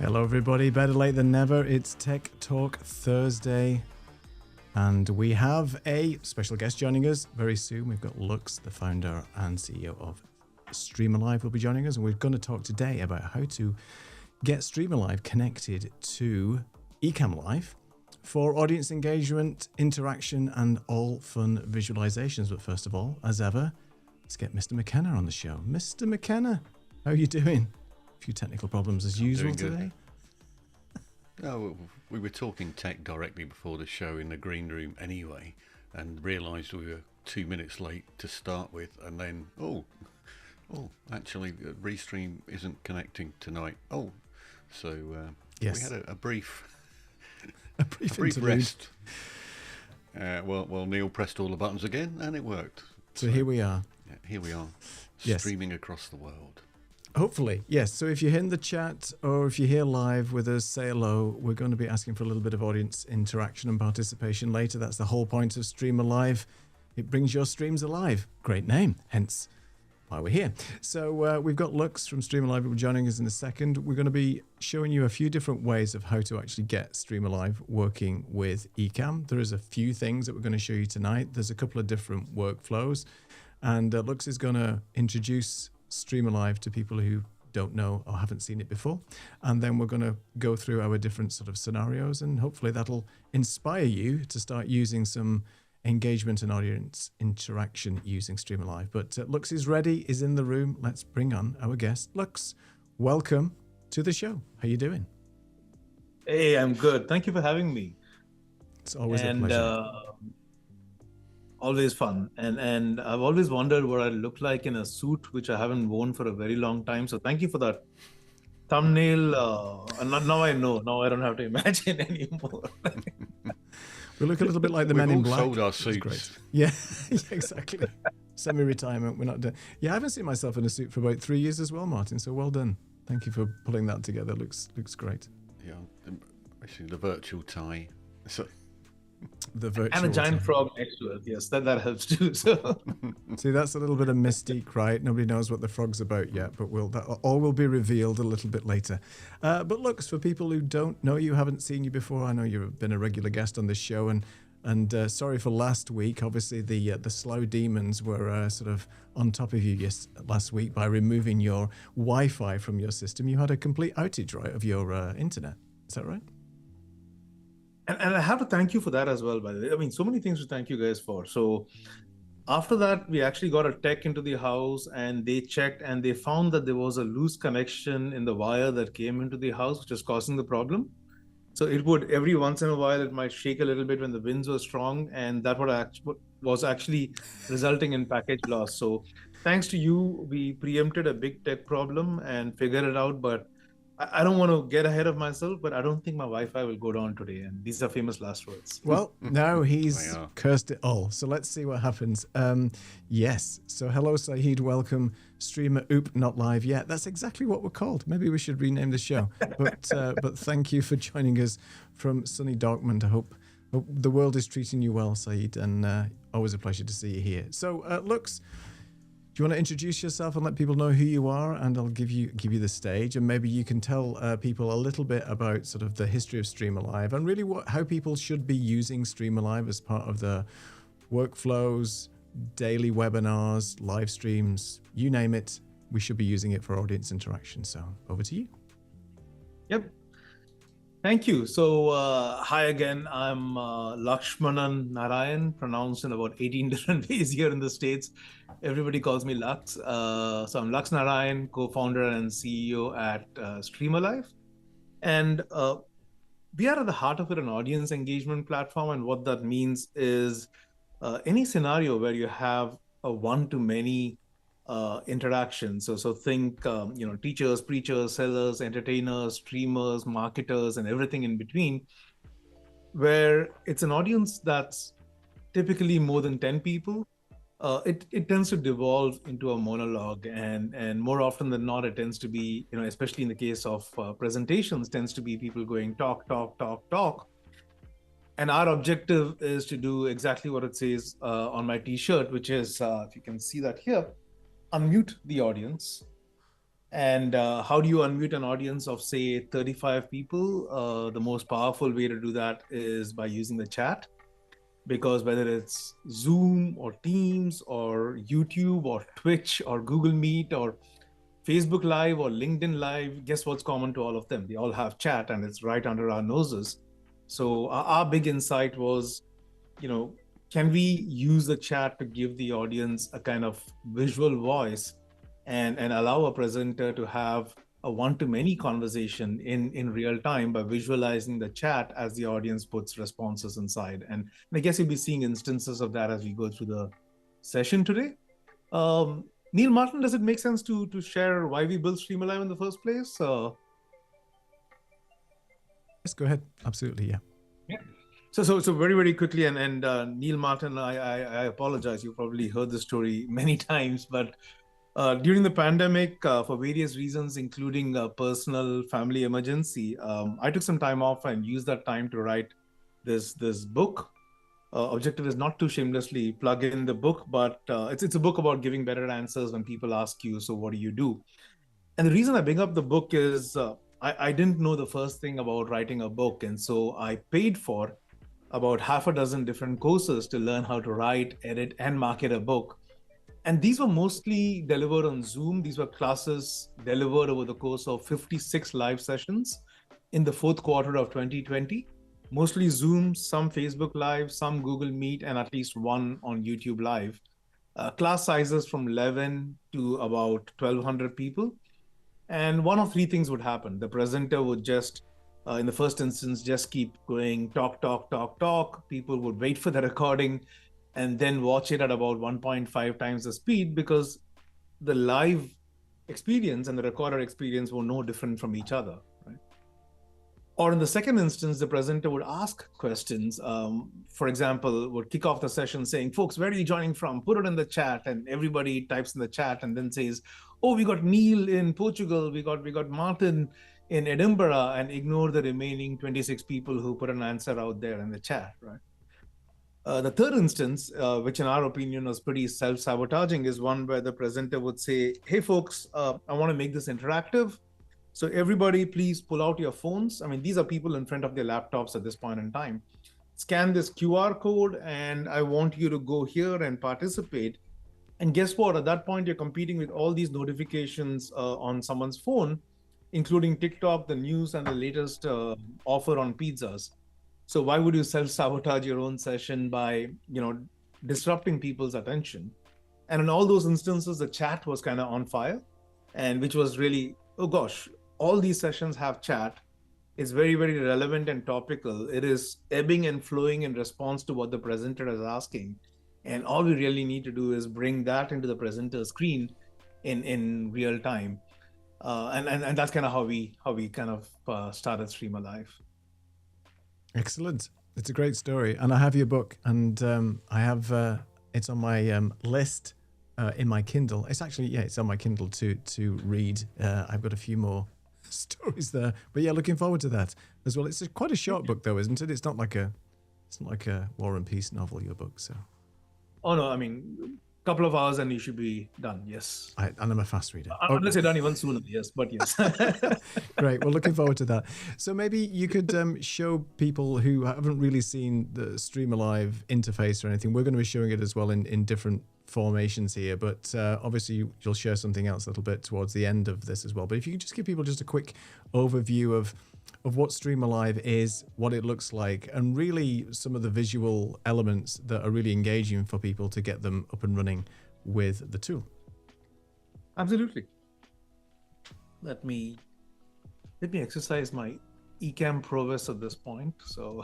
Hello everybody, better late than never. It's Tech Talk Thursday and we have a special guest joining us very soon. We've got Lux, the founder and CEO of StreamAlive, will be joining us, and we're going to talk today about how to get StreamAlive connected to Ecamm Live for audience engagement, interaction and all fun visualizations. But first of all, as ever, let's get Mr. McKenna on the show. Mr. McKenna, how are you doing? A few technical problems as usual today. Oh, we were talking tech directly before the show in the green room anyway, and realised we were 2 minutes late to start with, and then actually Restream isn't connecting tonight. So yes. We had a brief interlude. rest. Well, Neil pressed all the buttons again, and it worked. So here we are. Yeah, here we are, yes. Streaming across the world. Hopefully, yes. So if you're in the chat or if you're here live with us, say hello. We're going to be asking for a little bit of audience interaction and participation later. That's the whole point of StreamAlive. It brings your streams alive. Great name, hence why we're here. So we've got Lux from StreamAlive who will be joining us in a second. We're going to be showing you a few different ways of how to actually get StreamAlive working with Ecamm. There is a few things that we're going to show you tonight. There's a couple of different workflows, and Lux is going to introduce StreamAlive to people who don't know or haven't seen it before, and then we're going to go through our different sort of scenarios, and hopefully that'll inspire you to start using some engagement and audience interaction using StreamAlive. But Lux is ready, is in the room. Let's bring on our guest. Lux, welcome to the show. How you doing? Hey, I'm good. Thank you for having me. It's always a pleasure. Always fun. And I've always wondered what I look like in a suit, which I haven't worn for a very long time. So thank you for that thumbnail. And now I know. Now I don't have to imagine anymore. We look a little bit like the Men in Black. Sold our suits. Great. Yeah, exactly. Semi-retirement. We're not done. Yeah, I haven't seen myself in a suit for about 3 years as well, Martin. So well done. Thank you for pulling that together. Looks great. Yeah, actually the virtual tie. So. The virtual and a giant frog next to it. Yes, that helps too. So see, that's a little bit of mystique, right? Nobody knows what the frog's about yet, but that all will be revealed a little bit later. But look, for people who don't know you, haven't seen you before, I know you've been a regular guest on this show, and sorry for last week. Obviously, the slow demons were sort of on top of you last week by removing your Wi-Fi from your system. You had a complete outage, right, of your internet. Is that right? And I have to thank you for that as well, by the way. I mean, so many things to thank you guys for. So after that, we actually got a tech into the house, and they checked and they found that there was a loose connection in the wire that came into the house, which is causing the problem. So it would, every once in a while, it might shake a little bit when the winds were strong, and that was actually resulting in package loss. So thanks to you, we preempted a big tech problem and figured it out. But I don't want to get ahead of myself, but I don't think my Wi-Fi will go down today. And these are famous last words. Well, now he's cursed it all. So let's see what happens. Yes. So hello, Saeed. Welcome. Streamer Oop, not live yet. That's exactly what we're called. Maybe we should rename the show. But thank you for joining us from sunny Darkmount. I hope the world is treating you well, Saeed. And always a pleasure to see you here. So Lux, do you want to introduce yourself and let people know who you are? And I'll give you the stage, and maybe you can tell people a little bit about sort of the history of StreamAlive and really how people should be using StreamAlive as part of the workflows, daily webinars, live streams, you name it. We should be using it for audience interaction. So over to you. Yep. Thank you. So, hi again. I'm Lakshmanan Narayan, pronounced in about 18 different ways here in the States. Everybody calls me Lux. So, I'm Lux Narayan, co founder and CEO at StreamAlive. And we are at the heart of it, an audience engagement platform. And what that means is any scenario where you have a one-to-many interaction. So think, teachers, preachers, sellers, entertainers, streamers, marketers, and everything in between, where it's an audience that's typically more than 10 people. It tends to devolve into a monologue, and more often than not, it tends to be, especially in the case of presentations, tends to be people going talk, talk, talk, talk. And our objective is to do exactly what it says on my t-shirt, which is, if you can see that here, unmute the audience. And how do you unmute an audience of, say, 35 people? The most powerful way to do that is by using the chat, because whether it's Zoom or Teams or YouTube or Twitch or Google Meet or Facebook Live or LinkedIn Live, guess what's common to all of them? They all have chat, and it's right under our noses. So our big insight was, can we use the chat to give the audience a kind of visual voice and allow a presenter to have a one-to-many conversation in real time by visualizing the chat as the audience puts responses inside. And I guess you'll be seeing instances of that as we go through the session today. Neil, Martin, does it make sense to share why we built StreamAlive in the first place? Yes, go ahead. Absolutely, yeah. Yeah. So very, very quickly, and Neil Martin, I apologize. You probably heard the story many times, but during the pandemic, for various reasons, including a personal family emergency, I took some time off and used that time to write this book. Objective is not to shamelessly plug in the book, but it's a book about giving better answers when people ask you, so what do you do? And the reason I bring up the book is I didn't know the first thing about writing a book. And so I paid for about half a dozen different courses to learn how to write, edit, and market a book. And these were mostly delivered on Zoom. These were classes delivered over the course of 56 live sessions in the fourth quarter of 2020. Mostly Zoom, some Facebook Live, some Google Meet, and at least one on YouTube Live. Class sizes from 11 to about 1,200 people. And one of three things would happen. The presenter would just, in the first instance, just keep going, talk, talk, talk, talk. People would wait for the recording and then watch it at about 1.5 times the speed, because the live experience and the recorded experience were no different from each other. Right? Or in the second instance, the presenter would ask questions. For example, would kick off the session saying, folks, where are you joining from? Put it in the chat. And everybody types in the chat and then says, oh, we got Neil in Portugal. We got Martin in Edinburgh, and ignore the remaining 26 people who put an answer out there in the chat, right? The third instance, which in our opinion was pretty self-sabotaging, is one where the presenter would say, hey, folks, I want to make this interactive. So everybody, please pull out your phones. I mean, these are people in front of their laptops at this point in time. Scan this QR code, and I want you to go here and participate. And guess what? At that point, you're competing with all these notifications on someone's phone, including TikTok, the news, and the latest offer on pizzas. So why would you self-sabotage your own session by, disrupting people's attention? And in all those instances, the chat was kind of on fire, and which was really, oh gosh, all these sessions have chat. It's very, very relevant and topical. It is ebbing and flowing in response to what the presenter is asking. And all we really need to do is bring that into the presenter screen in real time. And that's kind of how we kind of started StreamAlive. Excellent. It's a great story. And I have your book, and I have it's on my list in my Kindle. It's actually, it's on my Kindle to read. I've got a few more stories there, but looking forward to that as well. It's quite a short book though, isn't it? It's not like a War and Peace novel, your book. So. Oh no, I mean, couple of hours and you should be done. Yes. And I'm a fast reader. Unless you're done even sooner. Yes, but yes. Great. Well, looking forward to that. So maybe you could show people who haven't really seen the StreamAlive interface or anything. We're going to be showing it as well in different formations here, but obviously you'll share something else a little bit towards the end of this as well. But if you could just give people just a quick overview of what StreamAlive is, what it looks like, and really some of the visual elements that are really engaging for people to get them up and running with the tool. Absolutely. Let me exercise my Ecamm prowess at this point. So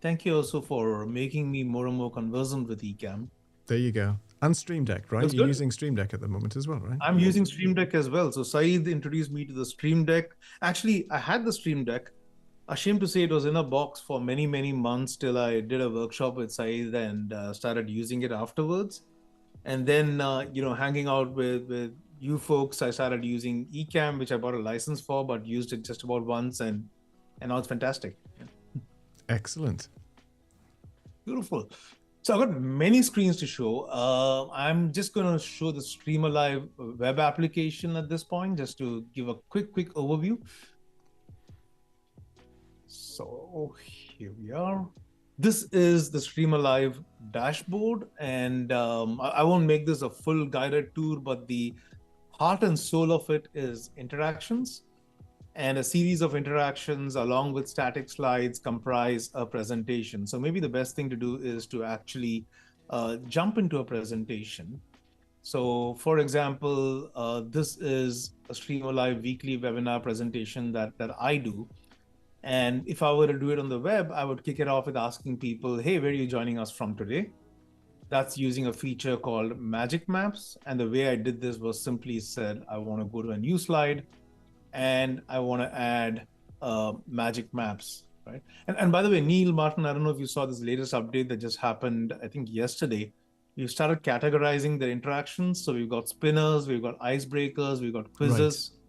thank you also for making me more and more conversant with Ecamm. There you go. And Stream Deck, right? That's You're good. using Stream Deck at the moment as well, right? I'm using Stream Deck as well. So Saeed introduced me to the Stream Deck. Actually, I had the Stream Deck. Ashamed to say it was in a box for many, many months till I did a workshop with Saeed and started using it afterwards. And then, hanging out with you folks, I started using Ecamm, which I bought a license for, but used it just about once, and now it's fantastic. Excellent. Beautiful. So I've got many screens to show. I'm just going to show the StreamAlive web application at this point, just to give a quick overview. So here we are. This is the StreamAlive dashboard, and I won't make this a full guided tour, but the heart and soul of it is interactions. And a series of interactions along with static slides comprise a presentation. So maybe the best thing to do is to actually jump into a presentation. So for example, this is a StreamAlive weekly webinar presentation that I do. And if I were to do it on the web, I would kick it off with asking people, hey, where are you joining us from today? That's using a feature called Magic Maps. And the way I did this was simply said, I want to go to a new slide and I want to add Magic Maps, right? And by the way, Neil, Martin, I don't know if you saw this latest update that just happened, I think yesterday. We started categorizing the interactions. So we've got spinners, we've got icebreakers, we've got quizzes. Right.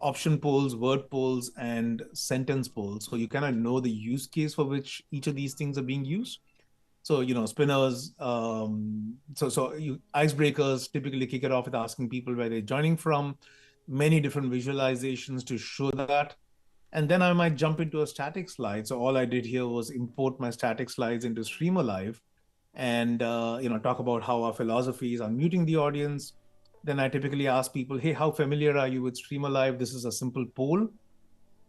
Option polls, word polls, and sentence polls. So you kind of know the use case for which each of these things are being used. So, spinners, icebreakers typically kick it off with asking people where they're joining from, many different visualizations to show that. And then I might jump into a static slide. So all I did here was import my static slides into StreamAlive and, talk about how our philosophy is unmuting the audience. Then I typically ask people, hey, how familiar are you with StreamAlive? This is a simple poll.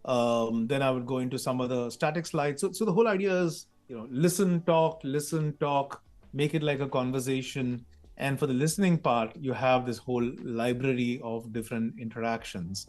Then I would go into some other static slides. So the whole idea is, listen, talk, make it like a conversation. And for the listening part, you have this whole library of different interactions.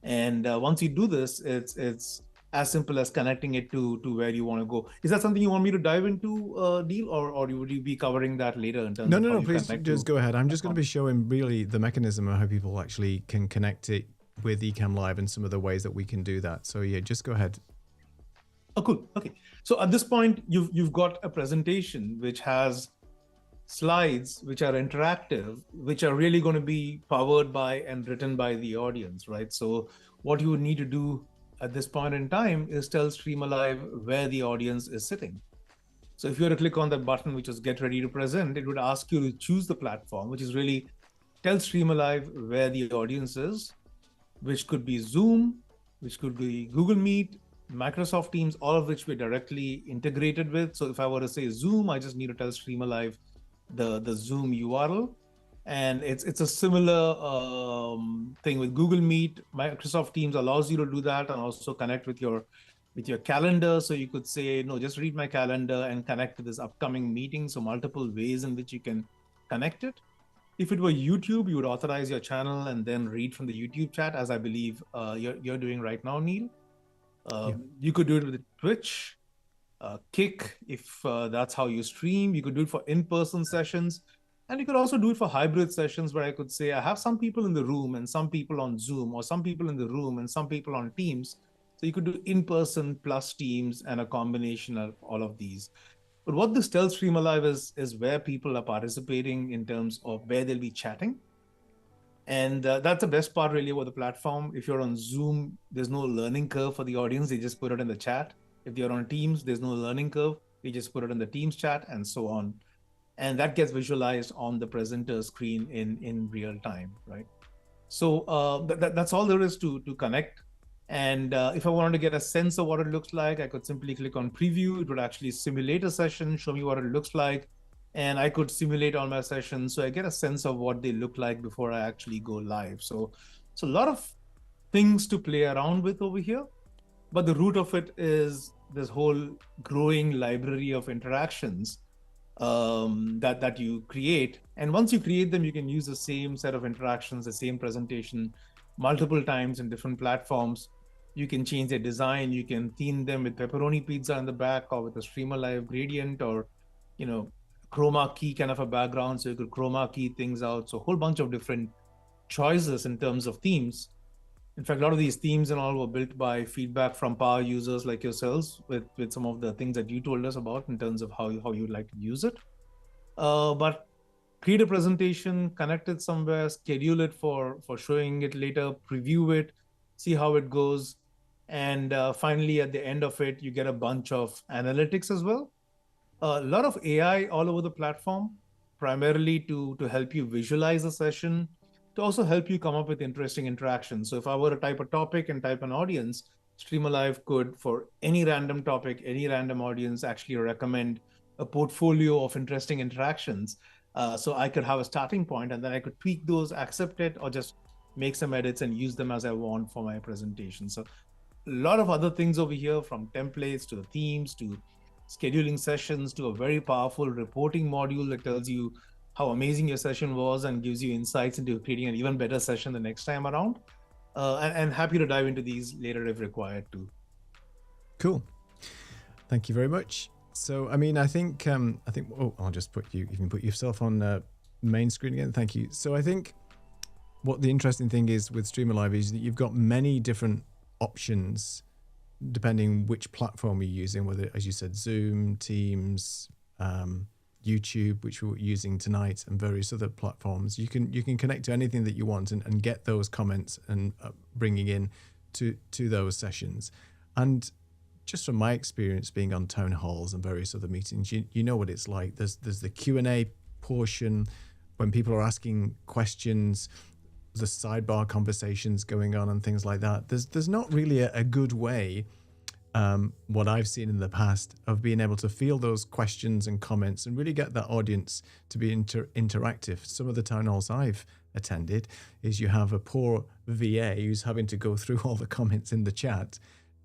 And once you do this, it's as simple as connecting it to where you want to go. Is that something you want me to dive into, Neil, or would you be covering that later in terms of No, please just go ahead. I'm just going to be showing really the mechanism of how people actually can connect it with Ecamm Live and some of the ways that we can do that. So yeah, just go ahead. Oh, cool. Okay. So at this point, you've got a presentation which has slides which are interactive, which are really going to be powered by and written by the audience, right? So what you would need to do at this point in time is tell StreamAlive where the audience is sitting. So if you were to click on that button, which is get ready to present, it would ask you to choose the platform, which is really tell StreamAlive where the audience is, which could be Zoom, which could be Google Meet, Microsoft Teams, all of which we're directly integrated with. So if I were to say Zoom, I just need to tell StreamAlive the Zoom URL. And it's a similar thing with Google Meet. Microsoft Teams allows you to do that and also connect with your calendar. So you could say, no, just read my calendar and connect to this upcoming meeting. So multiple ways in which you can connect it. If it were YouTube, you would authorize your channel and then read from the YouTube chat, as I believe you're doing right now, Neil. You could do it with Twitch, Kick, if that's how you stream. You could do it for in-person sessions. And you could also do it for hybrid sessions where I could say, I have some people in the room and some people on Zoom, or some people in the room and some people on Teams. So you could do in-person plus Teams and a combination of all of these. But what this tells StreamAlive is where people are participating in terms of where they'll be chatting. And that's the best part really about the platform. If you're on Zoom, there's no learning curve for the audience. They just put it in the chat. If you're on Teams, there's no learning curve. They just put it in the Teams chat and so on. And that gets visualized on the presenter screen in real time, right? So that's all there is to connect And if I wanted to get a sense of what it looks like, I could simply click on preview. It would actually simulate a session, show me what it looks like, and I could simulate all my sessions. So I get a sense of what they look like before I actually go live. So a lot of things to play around with over here. But the root of it is this whole growing library of interactions that you create. And once you create them, you can use the same set of interactions, the same presentation multiple times in different platforms. You can change their design. You can theme them with pepperoni pizza in the back, or with a StreamAlive gradient, or chroma key kind of a background, so you could chroma key things out. So a whole bunch of different choices in terms of themes. In fact, a lot of these themes and all were built by feedback from power users like yourselves, with some of the things that you told us about in terms of how you'd like to use it. But create a presentation, connect it somewhere, schedule it for showing it later, preview it, see how it goes. And finally, at the end of it, you get a bunch of analytics as well. A lot of AI all over the platform, primarily to help you visualize a session, to also help you come up with interesting interactions. So if I were to type a topic and type an audience, StreamAlive could, for any random topic, any random audience, actually recommend a portfolio of interesting interactions. So I could have a starting point, and then I could tweak those, accept it, or just make some edits and use them as I want for my presentation. So a lot of other things over here, from templates to the themes to scheduling sessions to a very powerful reporting module that tells you how amazing your session was and gives you insights into creating an even better session the next time around. And happy to dive into these later if required too. Cool. Thank you very much. So, I mean, I think, oh, I'll just you can put yourself on main screen again. Thank you. So I think what the interesting thing is with StreamAlive is that you've got many different options depending which platform you're using, whether, as you said, Zoom, Teams, YouTube, which we're using tonight, and various other platforms. You can connect to anything that you want and get those comments and bringing in to those sessions. And just from my experience being on town halls and various other meetings, you know what it's like. There's the Q&A portion when people are asking questions, the sidebar conversations going on and things like that. There's not really a good way, what I've seen in the past, of being able to field those questions and comments and really get that audience to be interactive. Some of the town halls I've attended is you have a poor VA who's having to go through all the comments in the chat,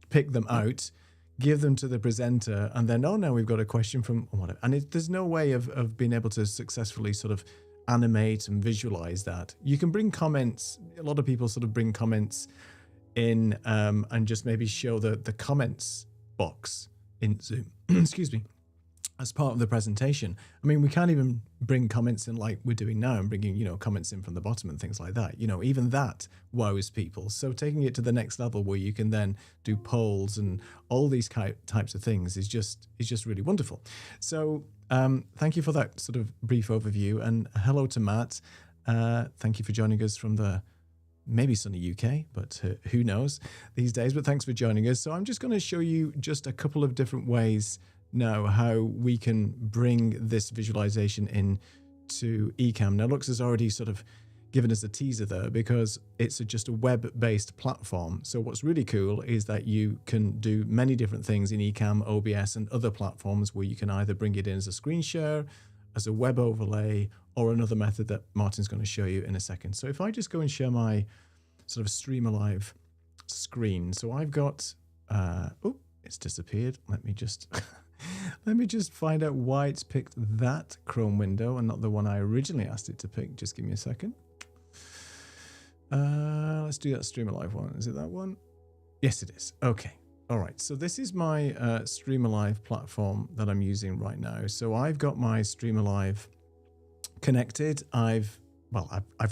pick them out, give them to the presenter, and then, oh, now we've got a question from whatever. And there's no way of being able to successfully sort of animate and visualize that. You can bring comments. A lot of people sort of bring comments in and just maybe show the comments box in Zoom, excuse me, as part of the presentation. I mean, we can't even bring comments in like we're doing now and bringing, comments in from the bottom and things like that. Even that wows people. So taking it to the next level where you can then do polls and all these types of things is just really wonderful. So thank you for that sort of brief overview, and hello to Matt. Thank you for joining us from the maybe sunny UK, but who knows these days. But thanks for joining us. So I'm just going to show you just a couple of different ways now how we can bring this visualization in to Ecamm. Now, Lux has already sort of given us a teaser there because it's just a web-based platform. So what's really cool is that you can do many different things in Ecamm, OBS, and other platforms where you can either bring it in as a screen share, as a web overlay, or another method that Martin's going to show you in a second. So if I just go and share my sort of StreamAlive screen. So I've got, oh, it's disappeared. Let me just find out why it's picked that Chrome window and not the one I originally asked it to pick. Just give me a second. Let's do that StreamAlive one. Is it that one? Yes, it is. Okay. All right. So this is my StreamAlive platform that I'm using right now. So I've got my StreamAlive connected. I've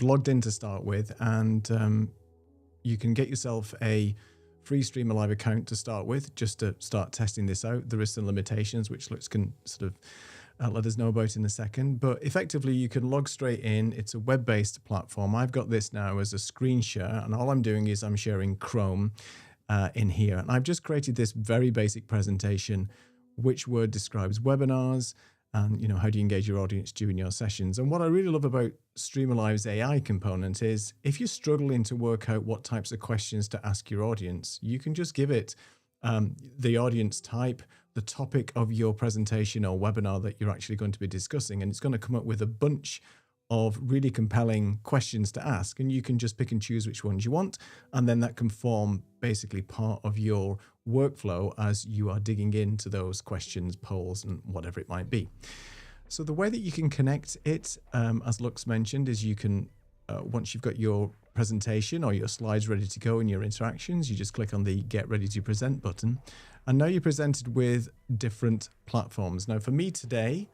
logged in to start with, and you can get yourself a free StreamAlive account to start with, just to start testing this out. There is some limitations, which Lux can sort of let us know about in a second. But effectively, you can log straight in. It's a web-based platform. I've got this now as a screen share, and all I'm doing is I'm sharing Chrome in here. And I've just created this very basic presentation, which word describes webinars. and, you know, how do you engage your audience during your sessions? And what I really love about StreamAlive's AI component is if you're struggling to work out what types of questions to ask your audience, you can just give it the audience type, the topic of your presentation or webinar that you're actually going to be discussing, and it's going to come up with a bunch of really compelling questions to ask, and you can just pick and choose which ones you want, and then that can form basically part of your workflow as you are digging into those questions, polls, and whatever it might be. So the way that you can connect it, as Lux mentioned, is you can, once you've got your presentation or your slides ready to go in your interactions, you just click on the Get Ready to Present button, and now you're presented with different platforms. Now for me today,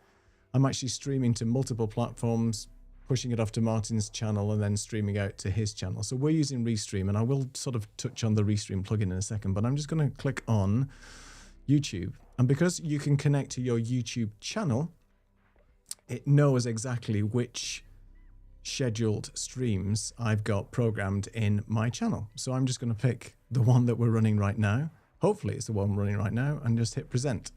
I'm actually streaming to multiple platforms, pushing it off to Martin's channel and then streaming out to his channel. So we're using Restream, and I will sort of touch on the Restream plugin in a second, but I'm just going to click on YouTube. And because you can connect to your YouTube channel, it knows exactly which scheduled streams I've got programmed in my channel. So I'm just going to pick the one that we're running right now. Hopefully it's the one we're running right now, and just hit present.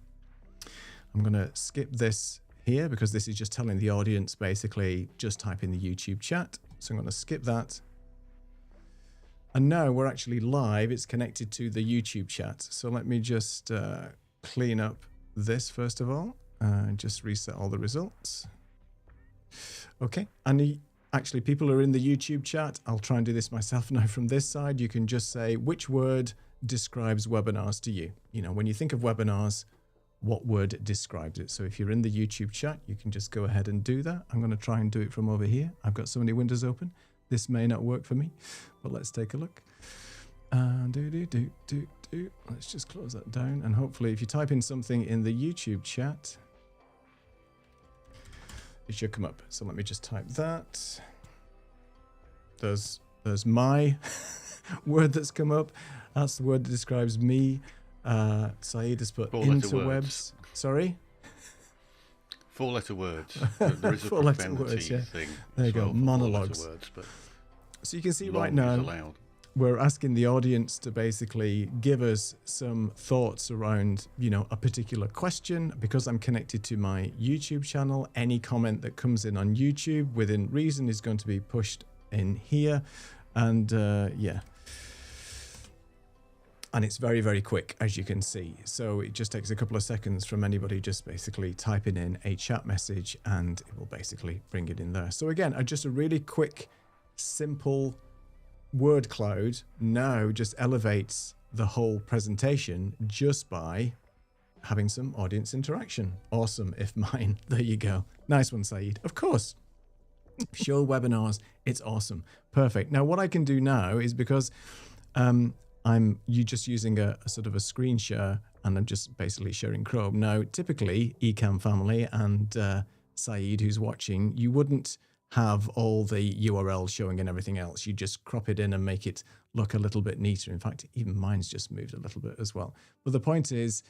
I'm going to skip this here because this is just telling the audience basically just type in the YouTube chat. So I'm going to skip that. And now we're actually live. It's connected to the YouTube chat. So let me just clean up this first of all, and just reset all the results. Okay. And actually people are in the YouTube chat. I'll try and do this myself now from this side. You can just say which word describes webinars to you. You know, when you think of webinars, what word describes it? So if you're in the YouTube chat, you can just go ahead and do that. I'm going to try and do it from over here. I've got so many windows open. This may not work for me, but let's take a look. Let's just close that down. And hopefully if you type in something in the YouTube chat, it should come up. So let me just type that. There's my word that's come up. That's the word that describes me. Saeed has put interwebs. Sorry? 4-letter words. There is a 4-letter words, yeah. thing. There you go, well, monologues. Words, but so you can see right now, we're asking the audience to basically give us some thoughts around, you know, a particular question. Because I'm connected to my YouTube channel, any comment that comes in on YouTube within reason is going to be pushed in here. And yeah. And it's very, very quick, as you can see. So it just takes a couple of seconds from anybody just basically typing in a chat message, and it will basically bring it in there. So again, just a really quick, simple word cloud now just elevates the whole presentation just by having some audience interaction. Awesome, if mine. There you go. Nice one, Saeed. Of course. Show webinars. It's awesome. Perfect. Now, what I can do now is, because you just using a sort of a screen share, and I'm just basically sharing Chrome. Now, typically, Ecamm family and Saeed, who's watching, you wouldn't have all the URLs showing and everything else. You just crop it in and make it look a little bit neater. In fact, even mine's just moved a little bit as well. But the point is,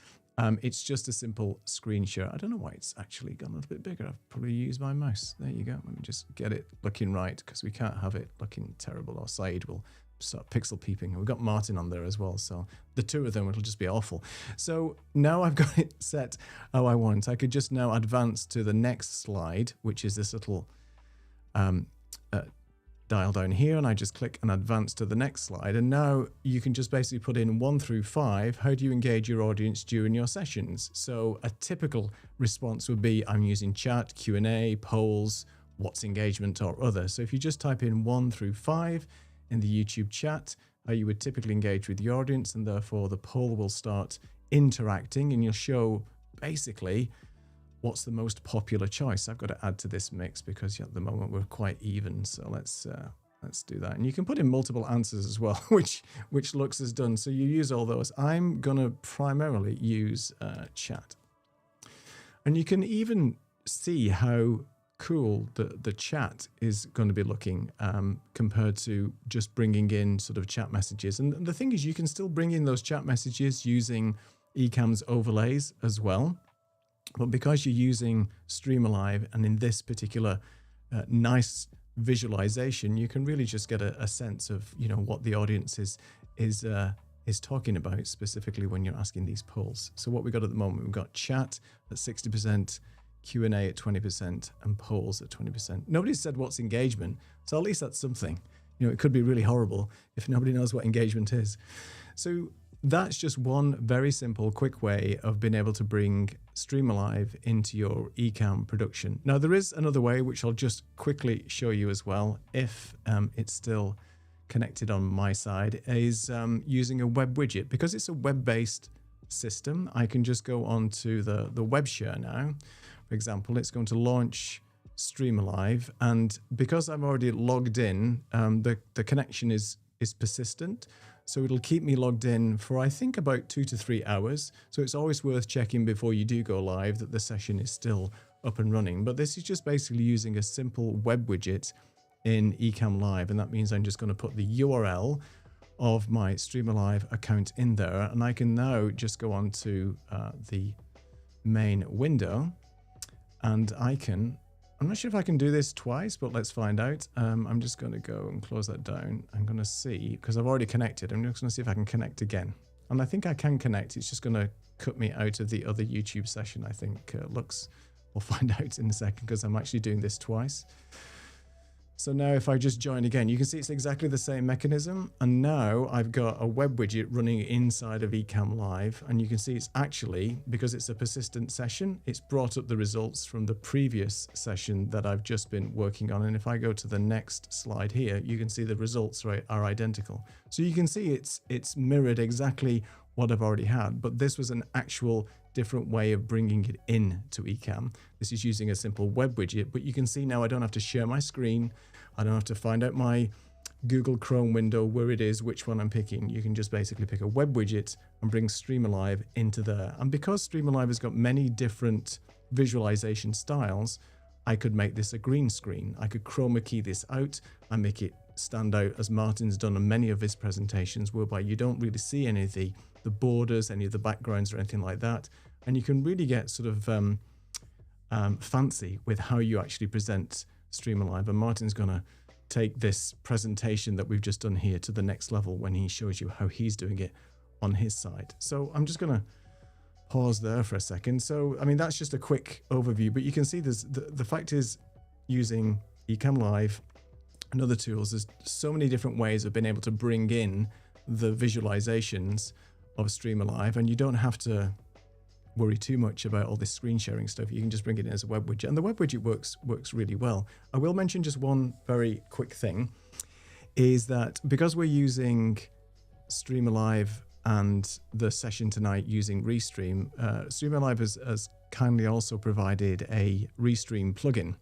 it's just a simple screen share. I don't know why it's actually gone a little bit bigger. I've probably used my mouse. There you go. Let me just get it looking right, because we can't have it looking terrible, or Saeed will start pixel peeping. We've got Martin on there as well, so the two of them, it'll just be awful. So now I've got it set how I want. I could just now advance to the next slide, which is this little dial down here, and I just click and advance to the next slide. And now you can just basically put in 1 through 5. How do you engage your audience during your sessions? So a typical response would be, I'm using chat, Q&A, polls, what's engagement, or other. So if you just type in 1 through 5 in the YouTube chat, you would typically engage with the audience, and therefore the poll will start interacting, and you'll show basically what's the most popular choice. I've got to add to this mix because at the moment we're quite even. So let's do that. And you can put in multiple answers as well, which Lux has done. So you use all those. I'm going to primarily use chat. And you can even see how cool the chat is going to be looking compared to just bringing in sort of chat messages. And the thing is, you can still bring in those chat messages using Ecamm's overlays as well. But because you're using StreamAlive, and in this particular nice visualization, you can really just get a sense of, you know, what the audience is talking about specifically when you're asking these polls. So what we got at the moment, we've got chat at 60%, Q&A at 20%, and polls at 20%. Nobody said what's engagement, so at least that's something. It could be really horrible if nobody knows what engagement is. So that's just one very simple, quick way of being able to bring StreamAlive into your Ecamm production. Now, there is another way, which I'll just quickly show you as well, if it's still connected on my side, is using a web widget. Because it's a web-based system, I can just go on to the web share now. For example, it's going to launch StreamAlive, and because I'm already logged in, the connection is persistent. So it'll keep me logged in for, I think, about 2 to 3 hours. So it's always worth checking before you do go live that the session is still up and running. But this is just basically using a simple web widget in Ecamm Live. And that means I'm just going to put the URL of my StreamAlive account in there. And I can now just go on to the main window, and I'm not sure if I can do this twice, but let's find out. I'm just going to go and close that down. I'm going to see, because I've already connected, I'm just going to see if I can connect again. And I think I can connect. It's just going to cut me out of the other YouTube session, I think. We'll find out in a second, because I'm actually doing this twice. So now if I just join again, you can see it's exactly the same mechanism. And now I've got a web widget running inside of Ecamm Live. And you can see it's actually, because it's a persistent session, it's brought up the results from the previous session that I've just been working on. And if I go to the next slide here, you can see the results are identical. So you can see it's mirrored exactly what I've already had, but this was an actual different way of bringing it in to Ecamm. This is using a simple web widget, but you can see now I don't have to share my screen. I don't have to find out my Google Chrome window, where it is, which one I'm picking. You can just basically pick a web widget and bring StreamAlive into there. And because StreamAlive has got many different visualization styles, I could make this a green screen. I could chroma key this out and make it stand out, as Martin's done on many of his presentations, whereby you don't really see any of the borders, any of the backgrounds or anything like that. And you can really get sort of fancy with how you actually present StreamAlive. And Martin's going to take this presentation that we've just done here to the next level when he shows you how he's doing it on his side. So I'm just going to pause there for a second. So, I mean, that's just a quick overview, but you can see there's the fact is, using Ecamm Live and other tools, there's so many different ways of being able to bring in the visualizations of StreamAlive, and you don't have to worry too much about all this screen sharing stuff. You can just bring it in as a web widget, and the web widget works really well. I will mention just one very quick thing, is that because we're using StreamAlive and the session tonight using Restream, StreamAlive has kindly also provided a Restream plugin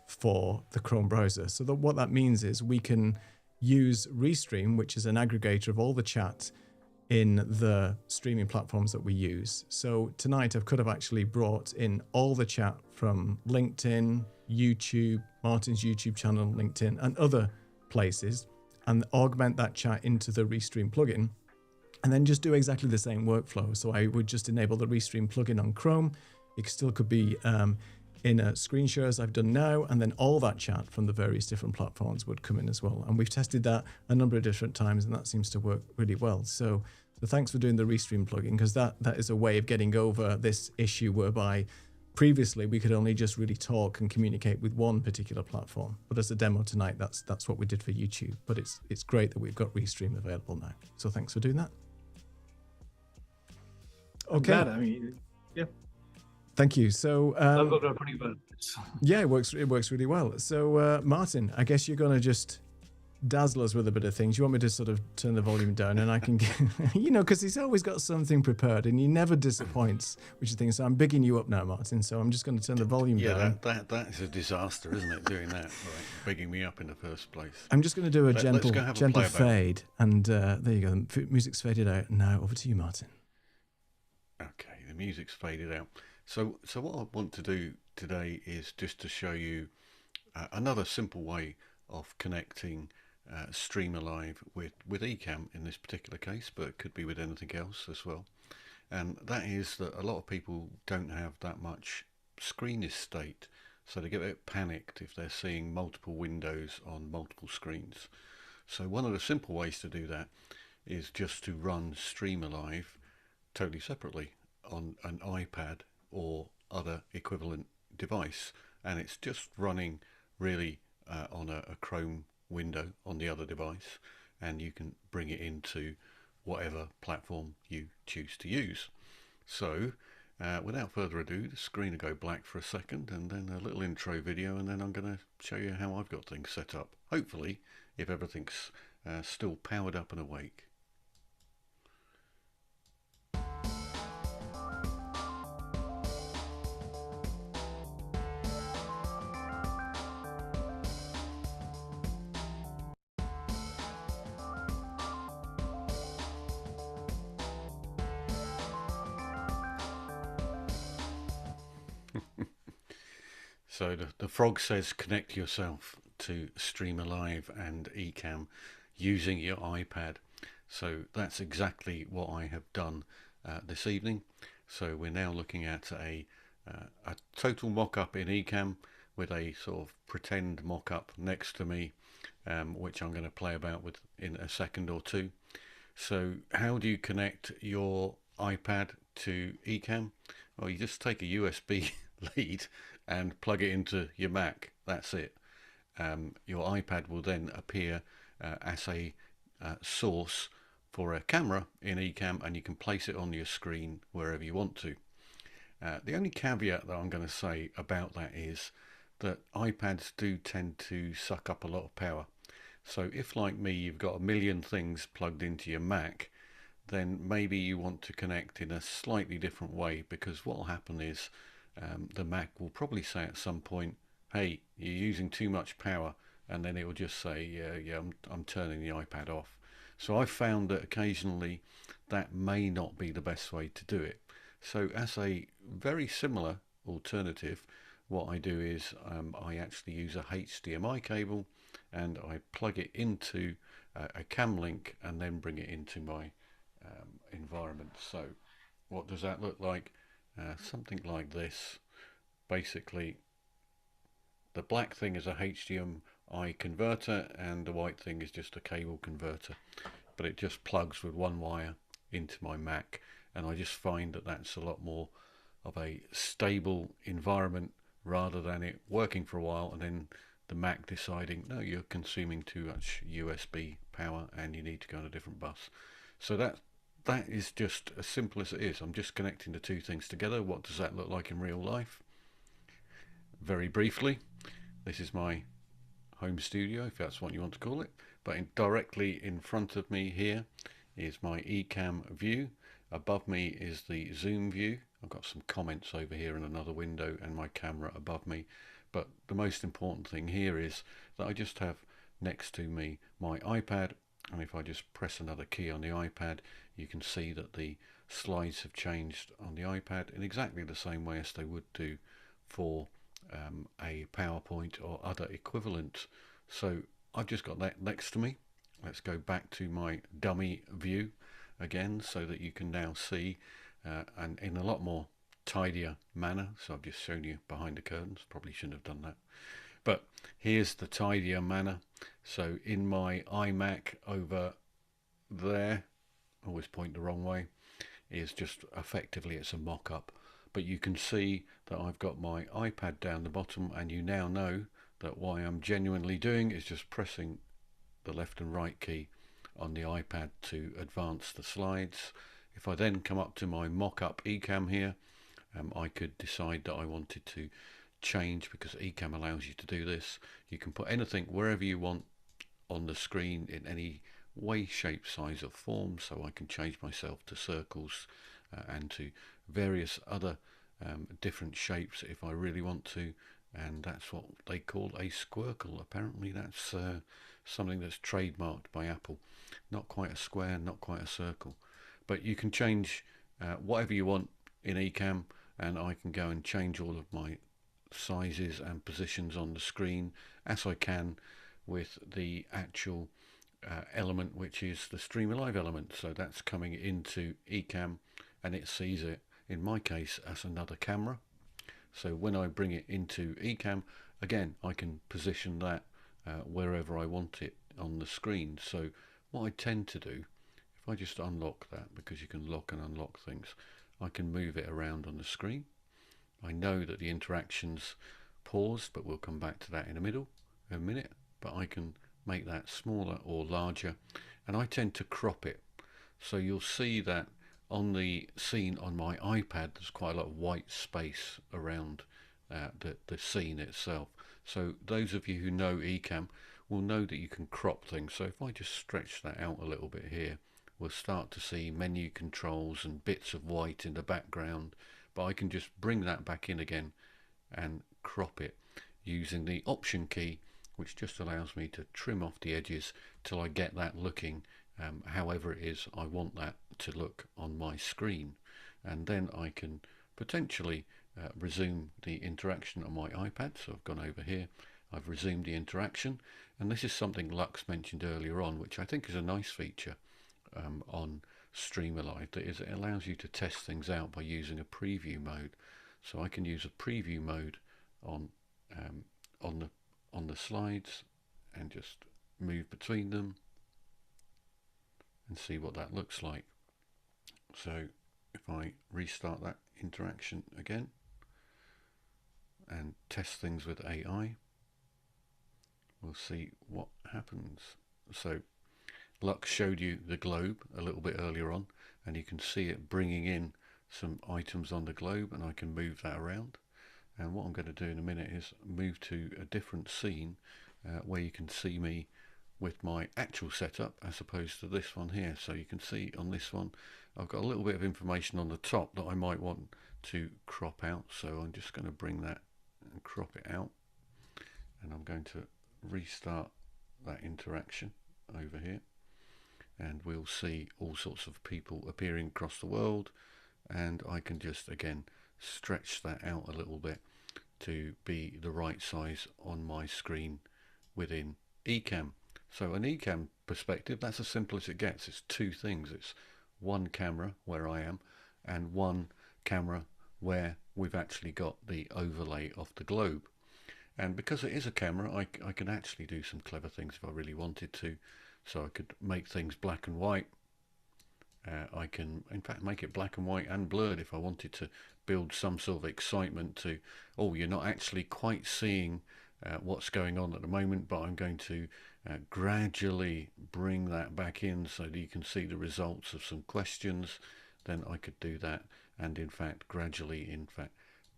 for the Chrome browser. So what that means is we can use Restream, which is an aggregator of all the chat in the streaming platforms that we use. So tonight I could have actually brought in all the chat from LinkedIn, YouTube, Martin's YouTube channel, LinkedIn, and other places, and augment that chat into the Restream plugin, and then just do exactly the same workflow. So I would just enable the Restream plugin on Chrome. It still could be in a screen share as I've done now, and then all that chat from the various different platforms would come in as well. And we've tested that a number of different times, and that seems to work really well. So thanks for doing the Restream plugin, because that is a way of getting over this issue whereby previously we could only just really talk and communicate with one particular platform. But as a demo tonight, that's what we did for YouTube. But it's great that we've got Restream available now. So thanks for doing that. Okay. I'm glad. I mean, yeah. Thank you. So That worked out pretty well. yeah, it works really well. So Martin, I guess you're going to just dazzle us with a bit of things. You want me to sort of turn the volume down, and I can get, because he's always got something prepared and he never disappoints, which is thing. So I'm bigging you up now, Martin. So I'm just going to turn the volume down. Yeah, that is a disaster, isn't it? Doing that, right? Bigging me up in the first place. I'm just going to do a gentle fade, and there you go. The music's faded out. Now over to you, Martin. Okay, the music's faded out. So what I want to do today is just to show you another simple way of connecting StreamAlive with Ecamm in this particular case, but it could be with anything else as well. And that is that a lot of people don't have that much screen estate, so they get a bit panicked if they're seeing multiple windows on multiple screens. So one of the simple ways to do that is just to run StreamAlive totally separately on an iPad or other equivalent device, and it's just running really on a Chrome window on the other device, and you can bring it into whatever platform you choose to use. So without further ado, the screen will go black for a second, and then a little intro video, and then I'm going to show you how I've got things set up. Hopefully, if everything's still powered up and awake. So the frog says connect yourself to StreamAlive and Ecamm using your iPad. So that's exactly what I have done this evening. So we're now looking at a total mock-up in Ecamm with a sort of pretend mock-up next to me, which I'm going to play about with in a second or two. So how do you connect your iPad to Ecamm? Well, you just take a USB lead and plug it into your Mac. That's it. Your iPad will then appear as a source for a camera in Ecamm, and you can place it on your screen wherever you want to. The only caveat that I'm going to say about that is that iPads do tend to suck up a lot of power. So if, like me, you've got a million things plugged into your Mac, then maybe you want to connect in a slightly different way, because what will happen is the Mac will probably say at some point, hey, you're using too much power, and then it will just say, yeah, I'm turning the iPad off. So I've found that occasionally that may not be the best way to do it. So as a very similar alternative, what I do is I actually use a HDMI cable, and I plug it into a cam link and then bring it into my environment. So what does that look like? Something like this. Basically, the black thing is a HDMI converter, and the white thing is just a cable converter, but it just plugs with one wire into my Mac, and I just find that that's a lot more of a stable environment rather than it working for a while and then the Mac deciding, no, you're consuming too much USB power and you need to go on a different bus. So that is just as simple as it is. I'm just connecting the two things together. What does that look like in real life? Very briefly, this is my home studio, if that's what you want to call it, but directly in front of me here is my Ecamm view. Above me is the zoom view. I've got some comments over here in another window and my camera above me, but the most important thing here is that I just have next to me my iPad, and if I just press another key on the iPad, you can see that the slides have changed on the iPad in exactly the same way as they would do for a PowerPoint or other equivalent. So I've just got that next to me. Let's go back to my dummy view again so that you can now see and in a lot more tidier manner. So I've just shown you behind the curtains, probably shouldn't have done that, but here's the tidier manner. So in my iMac over there, always point the wrong way, is just effectively it's a mock-up, but you can see that I've got my iPad down the bottom, and you now know that what I'm genuinely doing is just pressing the left and right key on the iPad to advance the slides. If I then come up to my mock-up Ecamm here, I could decide that I wanted to change, because Ecamm allows you to do this. You can put anything wherever you want on the screen in any way, shape, size or form, so I can change myself to circles and to various other different shapes if I really want to, and that's what they call a squircle. Apparently that's something that's trademarked by Apple. Not quite a square, not quite a circle, but you can change whatever you want in Ecamm, and I can go and change all of my sizes and positions on the screen as I can with the actual element, which is the StreamAlive element. So that's coming into Ecamm, and it sees it, in my case, as another camera. So when I bring it into Ecamm, again, I can position that wherever I want it on the screen. So what I tend to do, if I just unlock that, because you can lock and unlock things, I can move it around on the screen. I know that the interaction's paused, but we'll come back to that in a minute. But I can make that smaller or larger, and I tend to crop it. So you'll see that on the scene on my iPad, there's quite a lot of white space around the scene itself. So those of you who know Ecamm will know that you can crop things. So if I just stretch that out a little bit here, we'll start to see menu controls and bits of white in the background, but I can just bring that back in again and crop it using the Option key, which just allows me to trim off the edges till I get that looking however it is I want that to look on my screen. And then I can potentially resume the interaction on my iPad. So I've gone over here, I've resumed the interaction, and this is something Lux mentioned earlier on, which I think is a nice feature on StreamAlive. That is, it allows you to test things out by using a preview mode. So I can use a preview mode on the slides and just move between them and see what that looks like. So if I restart that interaction again and test things with AI, we'll see what happens. So Lux showed you the globe a little bit earlier on, and you can see it bringing in some items on the globe, and I can move that around. And what I'm going to do in a minute is move to a different scene where you can see me with my actual setup as opposed to this one here. So you can see on this one I've got a little bit of information on the top that I might want to crop out. So I'm just going to bring that and crop it out, and I'm going to restart that interaction over here, and we'll see all sorts of people appearing across the world, and I can just again stretch that out a little bit to be the right size on my screen within Ecamm. So an Ecamm perspective, that's as simple as it gets. It's two things. It's one camera where I am and one camera where we've actually got the overlay of the globe. And because it is a camera, I can actually do some clever things if I really wanted to. So I could make things black and white. I can in fact make it black and white and blurred if I wanted to build some sort of excitement to, oh, you're not actually quite seeing what's going on at the moment, but I'm going to gradually bring that back in so that you can see the results of some questions. Then I could do that, and in fact gradually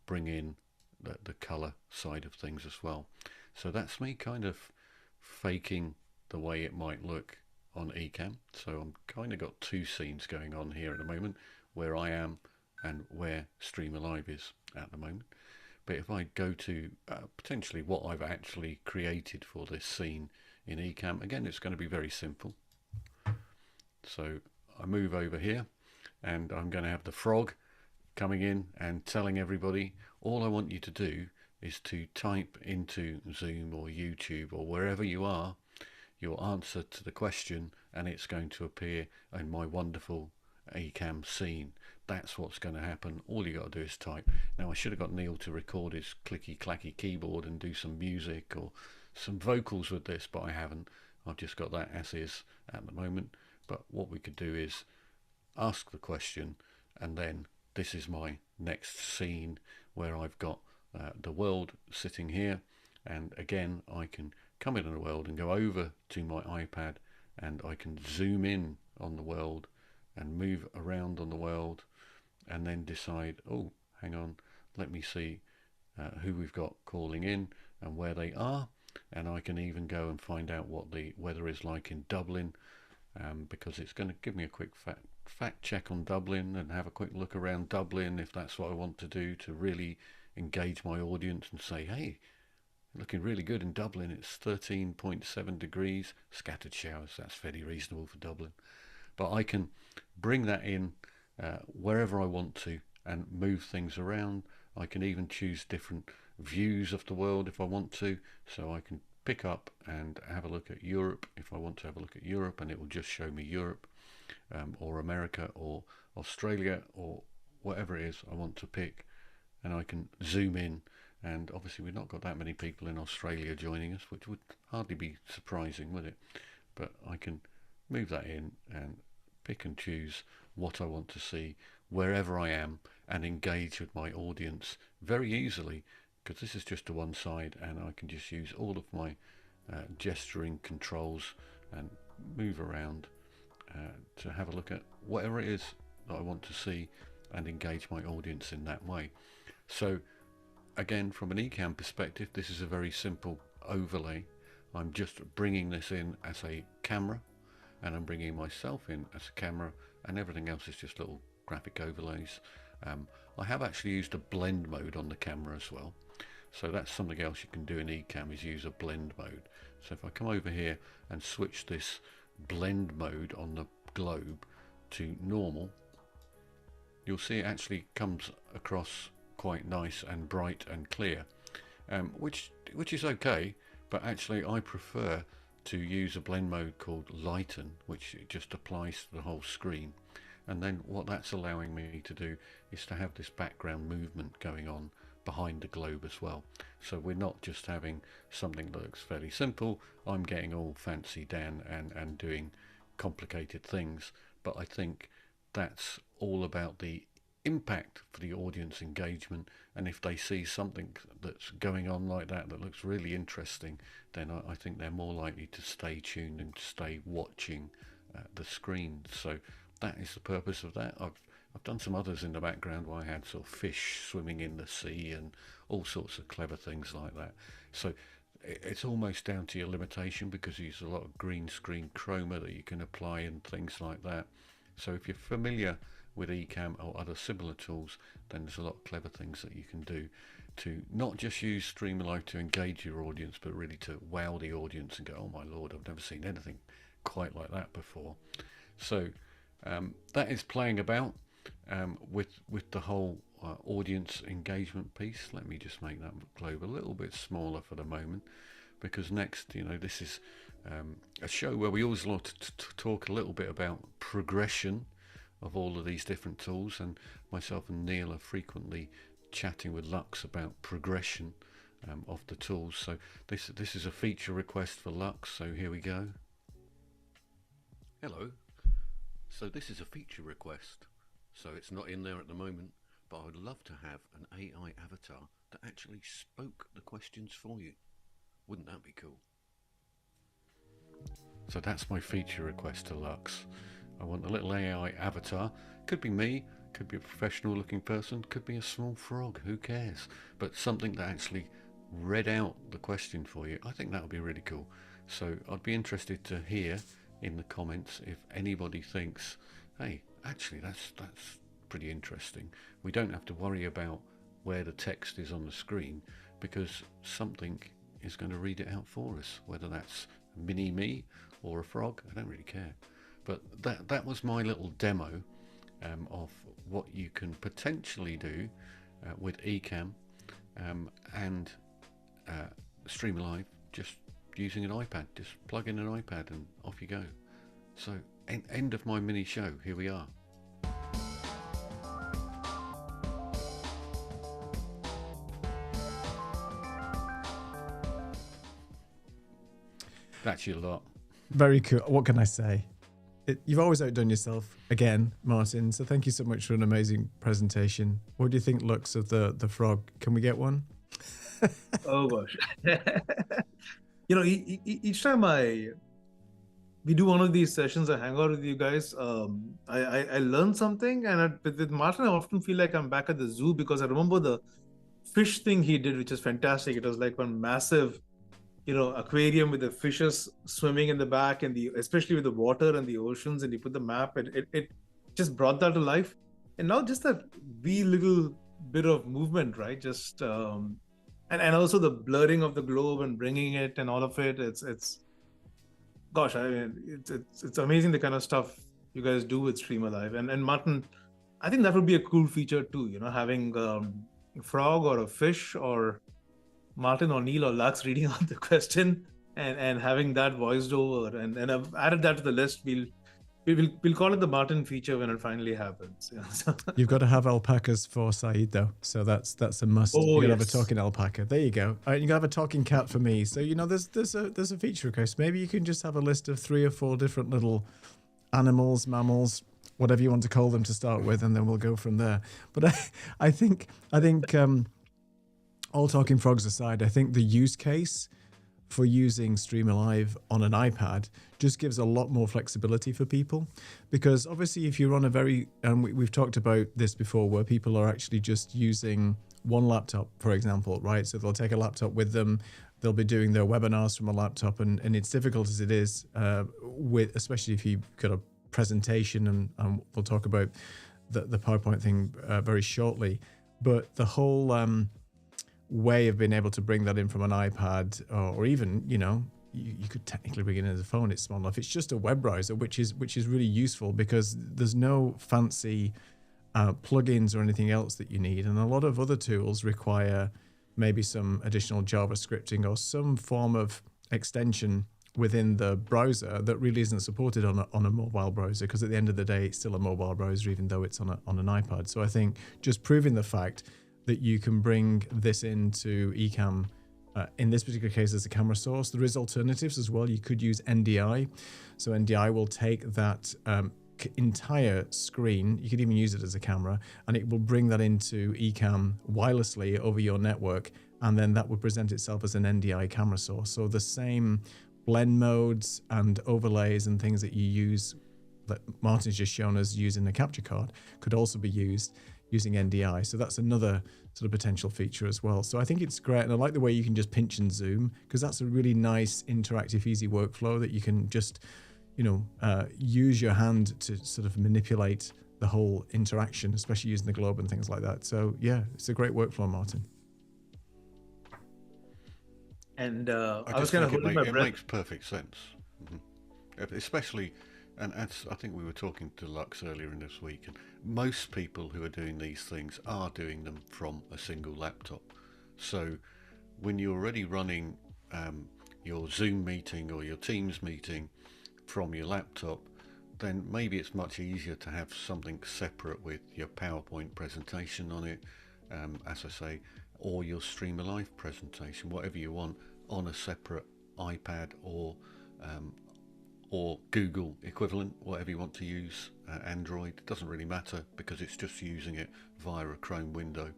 bring in the color side of things as well. So that's me kind of faking the way it might look on Ecamm. So I'm kind of got two scenes going on here at the moment, where I am and where StreamAlive is at the moment. But if I go to potentially what I've actually created for this scene in Ecamm, again it's going to be very simple. So I move over here, and I'm going to have the frog coming in and telling everybody, all I want you to do is to type into Zoom or YouTube or wherever you are your answer to the question, and it's going to appear in my wonderful Ecamm scene. That's what's going to happen. All you got to do is type. Now I should have got Neil to record his clicky clacky keyboard and do some music or some vocals with this, but I haven't. I've just got that as is at the moment. But what we could do is ask the question, and then this is my next scene where I've got the world sitting here, and again I can come into the world and go over to my iPad, and I can zoom in on the world and move around on the world, and then decide, oh, hang on, let me see who we've got calling in and where they are. And I can even go and find out what the weather is like in Dublin, because it's going to give me a quick fact check on Dublin and have a quick look around Dublin if that's what I want to do, to really engage my audience and say, hey, looking really good in Dublin. It's 13.7 degrees, scattered showers. That's fairly reasonable for Dublin. But I can bring that in wherever I want to and move things around. I can even choose different views of the world if I want to. So I can pick up and have a look at Europe if I want to have a look at Europe, and it will just show me Europe, or America or Australia or whatever it is I want to pick. And I can zoom in. And obviously we've not got that many people in Australia joining us, which would hardly be surprising, would it? But I can move that in and pick and choose what I want to see wherever I am, and engage with my audience very easily, because this is just to one side, and I can just use all of my gesturing controls and move around to have a look at whatever it is that I want to see and engage my audience in that way. So again, from an Ecamm perspective, this is a very simple overlay. I'm just bringing this in as a camera, and I'm bringing myself in as a camera, and everything else is just little graphic overlays. I have actually used a blend mode on the camera as well. So that's something else you can do in Ecamm, is use a blend mode. So if I come over here and switch this blend mode on the globe to normal, you'll see it actually comes across quite nice and bright and clear, which is okay, but actually I prefer to use a blend mode called lighten, which just applies to the whole screen. And then what that's allowing me to do is to have this background movement going on behind the globe as well. So we're not just having something that looks fairly simple. I'm getting all fancy down and doing complicated things, but I think that's all about the impact for the audience engagement. And if they see something that's going on like that that looks really interesting, then I think they're more likely to stay tuned and to stay watching the screen. So that is the purpose of that. I've done some others in the background where I had sort of fish swimming in the sea and all sorts of clever things like that. So it's almost down to your limitation, because you use a lot of green screen chroma that you can apply and things like that. So if you're familiar with Ecamm or other similar tools, then there's a lot of clever things that you can do to not just use StreamAlive to engage your audience, but really to wow the audience and go, oh my lord, I've never seen anything quite like that before. So that is playing about with the whole audience engagement piece. Let me just make that globe a little bit smaller for the moment, because next, this is a show where we always like to talk a little bit about progression of all of these different tools, and myself and Neil are frequently chatting with Lux about progression of the tools. So this is a feature request for Lux, so here we go. Hello. So this is a feature request, so it's not in there at the moment, but I would love to have an AI avatar that actually spoke the questions for you. Wouldn't that be cool? So that's my feature request to Lux. I want a little AI avatar. Could be me, could be a professional looking person, could be a small frog, who cares? But something that actually read out the question for you. I think that would be really cool. So I'd be interested to hear in the comments if anybody thinks, hey, actually that's pretty interesting. We don't have to worry about where the text is on the screen, because something is going to read it out for us, whether that's mini me or a frog, I don't really care. But that was my little demo of what you can potentially do with Ecamm and StreamAlive, just using an iPad. Just plug in an iPad and off you go. So end of my mini show. Here we are. That's your lot. Very cool. What can I say? You've always outdone yourself again, Martin. So thank you so much for an amazing presentation. What do you think, Lux, of the frog? Can we get one? Oh gosh. Each time we do one of these sessions, I hang out with you guys, I learn something, and with Martin I often feel like I'm back at the zoo, because I remember the fish thing he did, which is fantastic. It was like one massive aquarium with the fishes swimming in the back, and especially with the water and the oceans, and you put the map, and it just brought that to life. And now just that wee little bit of movement, right? Just and also the blurring of the globe and bringing it and all of it. It's gosh, I mean, it's amazing the kind of stuff you guys do with StreamAlive. And Martin, I think that would be a cool feature too, having a frog or a fish, or Martin or Neil or Lux reading out the question and having that voiced over. And I've added that to the list. We'll call it the Martin feature when it finally happens. Yeah, so. You've got to have alpacas for Saeed though, so that's a must. You gotta have a talking alpaca. There you go. All right, you gotta have a talking cat for me. So there's a feature request. Maybe you can just have a list of 3 or 4 different little animals, mammals, whatever you want to call them to start with, and then we'll go from there. But I think all talking frogs aside, I think the use case for using StreamAlive on an iPad just gives a lot more flexibility for people, because obviously if you're on a very, and we've talked about this before, where people are actually just using one laptop, for example, right? So they'll take a laptop with them, they'll be doing their webinars from a laptop, and it's difficult as it is, with, especially if you've got a presentation, and we'll talk about the PowerPoint thing very shortly, but the whole way of being able to bring that in from an iPad, or even, you could technically bring it in as a phone. It's small enough. It's just a web browser, which is really useful, because there's no fancy plugins or anything else that you need. And a lot of other tools require maybe some additional JavaScripting or some form of extension within the browser that really isn't supported on a mobile browser, because at the end of the day, it's still a mobile browser, even though it's on an iPad. So I think just proving the fact that you can bring this into Ecamm, in this particular case as a camera source. There is alternatives as well. You could use NDI. So NDI will take that entire screen, you could even use it as a camera, and it will bring that into Ecamm wirelessly over your network, and then that would present itself as an NDI camera source. So the same blend modes and overlays and things that you use, that Martin's just shown us using the capture card, could also be used using NDI. So that's another sort of potential feature as well. So I think it's great. And I like the way you can just pinch and zoom, because that's a really nice, interactive, easy workflow that you can just, use your hand to sort of manipulate the whole interaction, especially using the globe and things like that. So yeah, it's a great workflow, Martin. And I was kind of holding my breath. It makes perfect sense. Mm-hmm. Especially, and as I think we were talking to Lux earlier in this week, and most people who are doing these things are doing them from a single laptop. So when you're already running your Zoom meeting or your Teams meeting from your laptop, then maybe it's much easier to have something separate with your PowerPoint presentation on it, as I say, or your StreamAlive presentation, whatever you want, on a separate iPad or Google equivalent, whatever you want to use, Android. It doesn't really matter, because it's just using it via a Chrome window.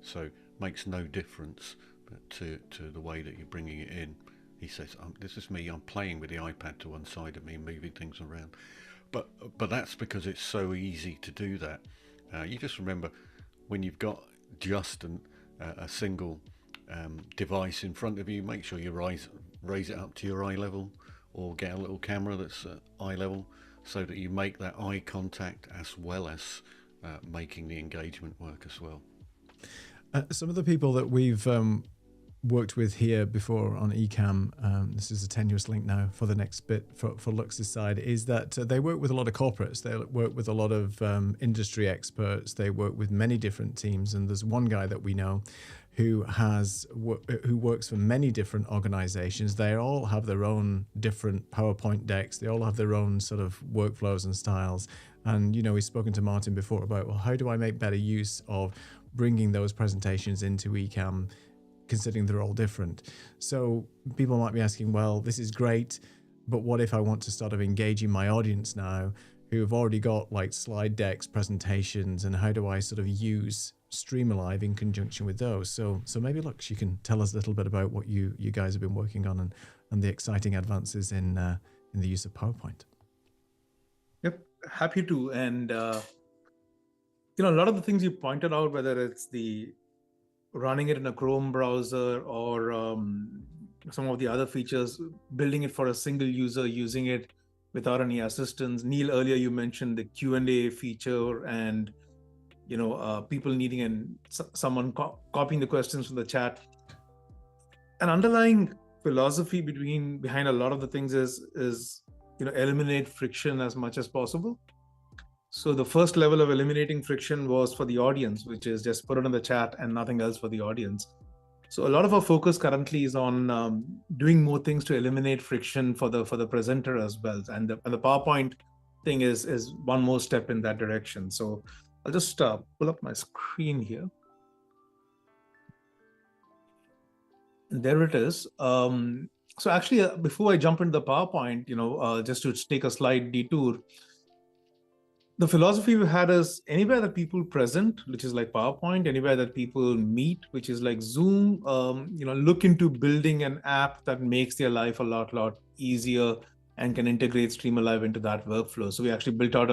So makes no difference to the way that you're bringing it in. He says, this is me, I'm playing with the iPad to one side of me, moving things around. But that's because it's so easy to do that. You just remember when you've got just a single device in front of you, make sure you raise it up to your eye level, or get a little camera that's eye level, so that you make that eye contact as well as making the engagement work as well. Some of the people that we've worked with here before on Ecamm, this is a tenuous link now for the next bit for Lux's side, is that they work with a lot of corporates, they work with a lot of industry experts, they work with many different teams, and there's one guy that we know who works for many different organizations. They all have their own different PowerPoint decks, they all have their own sort of workflows and styles. And we've spoken to Martin before about, well, how do I make better use of bringing those presentations into Ecamm, considering they're all different? So people might be asking, well, this is great, but what if I want to start of engaging my audience now who have already got like slide decks, presentations, and how do I sort of use StreamAlive in conjunction with those? So maybe, Lux, you can tell us a little bit about what you guys have been working on, and the exciting advances in the use of PowerPoint. Yep, happy to. And a lot of the things you pointed out, whether it's the running it in a Chrome browser or some of the other features, building it for a single user, using it without any assistance. Neil, earlier you mentioned the Q&A feature, and people needing someone copying the questions from the chat. An underlying philosophy behind a lot of the things is eliminate friction as much as possible. So the first level of eliminating friction was for the audience, which is just put it in the chat and nothing else for the audience. So a lot of our focus currently is on doing more things to eliminate friction for the presenter as well. And the PowerPoint thing is one more step in that direction. So I'll just pull up my screen here. And there it is. So actually, before I jump into the PowerPoint, just to take a slight detour, The philosophy we had is anywhere that people present, which is like PowerPoint, anywhere that people meet, which is like Zoom, look into building an app that makes their life a lot easier and can integrate StreamAlive into that workflow. So we actually built out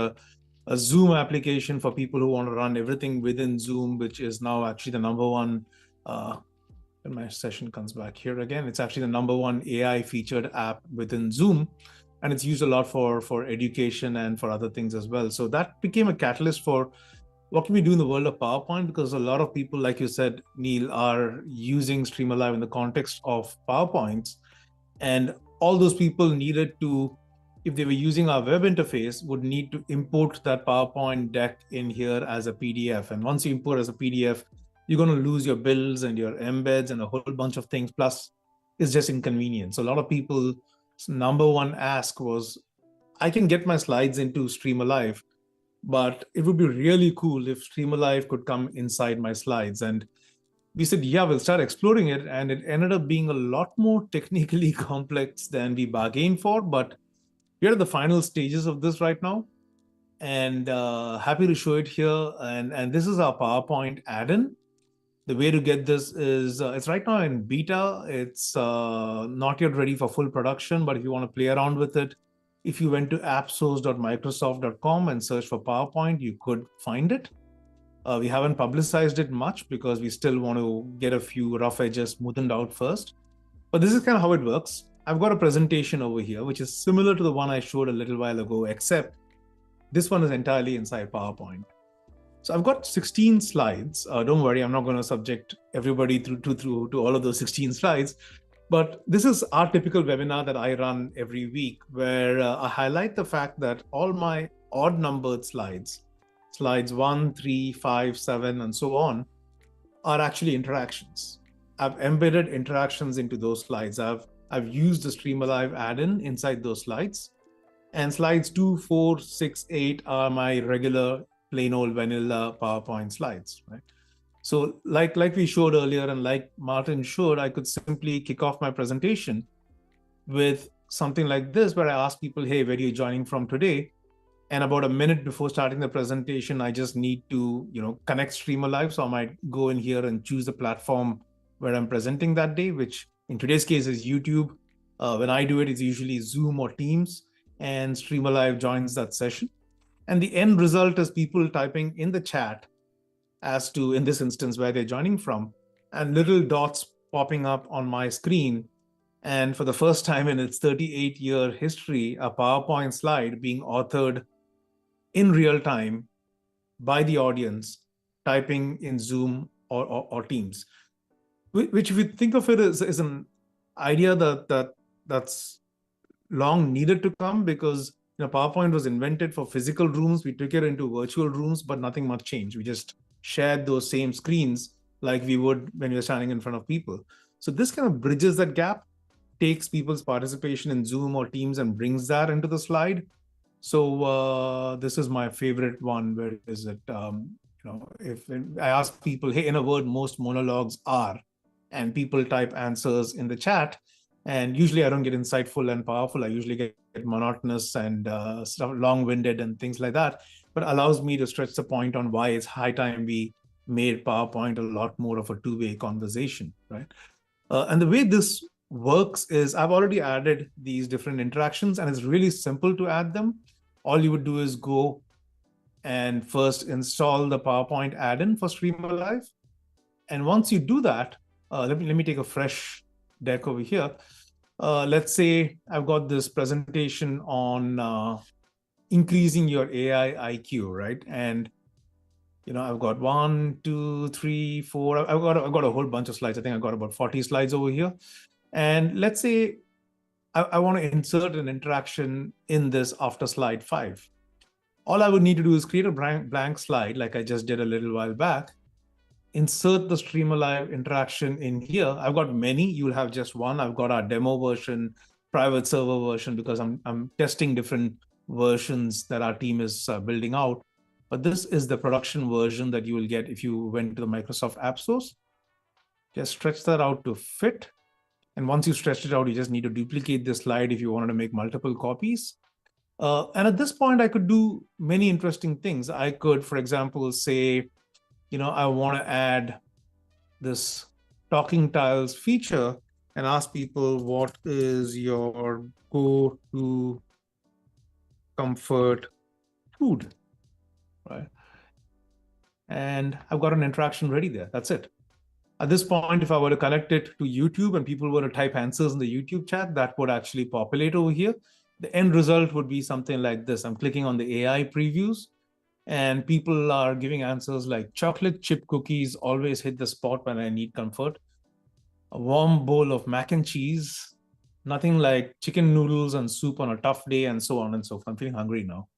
a Zoom application for people who want to run everything within Zoom, which is now actually the number one, when my session comes back here again, it's actually the number one AI featured app within Zoom. And it's used a lot for education and for other things as well. So that became a catalyst for what can we do in the world of PowerPoint, because a lot of people, like you said, Neil, are using StreamAlive in the context of PowerPoints. And all those people needed to, if they were using our web interface, would need to import that PowerPoint deck in here as a PDF. And once you import as a PDF, you're going to lose your builds and your embeds and a whole bunch of things. Plus, it's just inconvenient. So a lot of people's number one ask was, I can get my slides into StreamAlive, but it would be really cool if StreamAlive could come inside my slides. And we said, yeah, we'll start exploring it. And it ended up being a lot more technically complex than we bargained for. But we're at the final stages of this right now. And happy to show it here. And this is our PowerPoint add-in. The way to get this is, it's right now in beta. It's not yet ready for full production, but if you want to play around with it, if you went to appsource.microsoft.com and search for PowerPoint, you could find it. We haven't publicized it much because we still want to get a few rough edges smoothened out first. But this is kind of how it works. I've got a presentation over here, which is similar to the one I showed a little while ago, except this one is entirely inside PowerPoint. So I've got 16 slides. Don't worry, I'm not going to subject everybody through to all of those 16 slides. But this is our typical webinar that I run every week, where I highlight the fact that all my odd numbered slides 1, 3, 5, 7, and so on, are actually interactions. I've embedded interactions into those slides. I've used the StreamAlive add-in inside those slides. And slides 2, 4, 6, 8 are my regular plain old vanilla PowerPoint slides, right? So like we showed earlier, and like Martin showed, I could simply kick off my presentation with something like this, where I ask people, hey, where are you joining from today? And about a minute before starting the presentation, I just need to, connect StreamAlive. So I might go in here and choose the platform where I'm presenting that day, which in today's case is YouTube. When I do it, it's usually Zoom or Teams, and StreamAlive joins that session. And the end result is people typing in the chat as to, in this instance, where they're joining from, and little dots popping up on my screen. And for the first time in its 38-year history, a PowerPoint slide being authored in real time by the audience, typing in Zoom or Teams, which if you think of it as an idea that's long needed to come, because PowerPoint was invented for physical rooms. We took it into virtual rooms, but nothing much changed. We just shared those same screens like we would when we were standing in front of people. So this kind of bridges that gap, takes people's participation in Zoom or Teams and brings that into the slide. So this is my favorite one. Where is it? If I ask people, hey, in a word, most monologues are, and people type answers in the chat, and usually I don't get insightful and powerful. I usually get monotonous and long-winded and things like that, but allows me to stretch the point on why it's high time we made PowerPoint a lot more of a two-way conversation, right? And the way this works is I've already added these different interactions, and it's really simple to add them. All you would do is go and first install the PowerPoint add-in for StreamAlive. And once you do that, let me take a fresh deck over here. Let's say I've got this presentation on increasing your AI IQ, right? And I've got 1, 2, 3, 4. I've got a whole bunch of slides. I think I've got about 40 slides over here. And let's say I want to insert an interaction in this after slide 5. All I would need to do is create a blank slide, like I just did a little while back, insert the StreamAlive interaction in here. I've got many. You'll have just one. I've got our demo version, private server version, because I'm testing different versions that our team is building out. But this is the production version that you will get if you went to the Microsoft App Source. Just stretch that out to fit. And once you stretch it out, you just need to duplicate this slide if you wanted to make multiple copies. And at this point, I could do many interesting things. I could, for example, say, I want to add this talking tiles feature and ask people, what is your go-to comfort food, right? And I've got an interaction ready there. That's it. At this point, if I were to connect it to YouTube and people were to type answers in the YouTube chat, that would actually populate over here. The end result would be something like this. I'm clicking on the AI previews, and people are giving answers like chocolate chip cookies always hit the spot when I need comfort. A warm bowl of mac and cheese, nothing like chicken noodles and soup on a tough day, and so on and so forth. I'm feeling hungry now.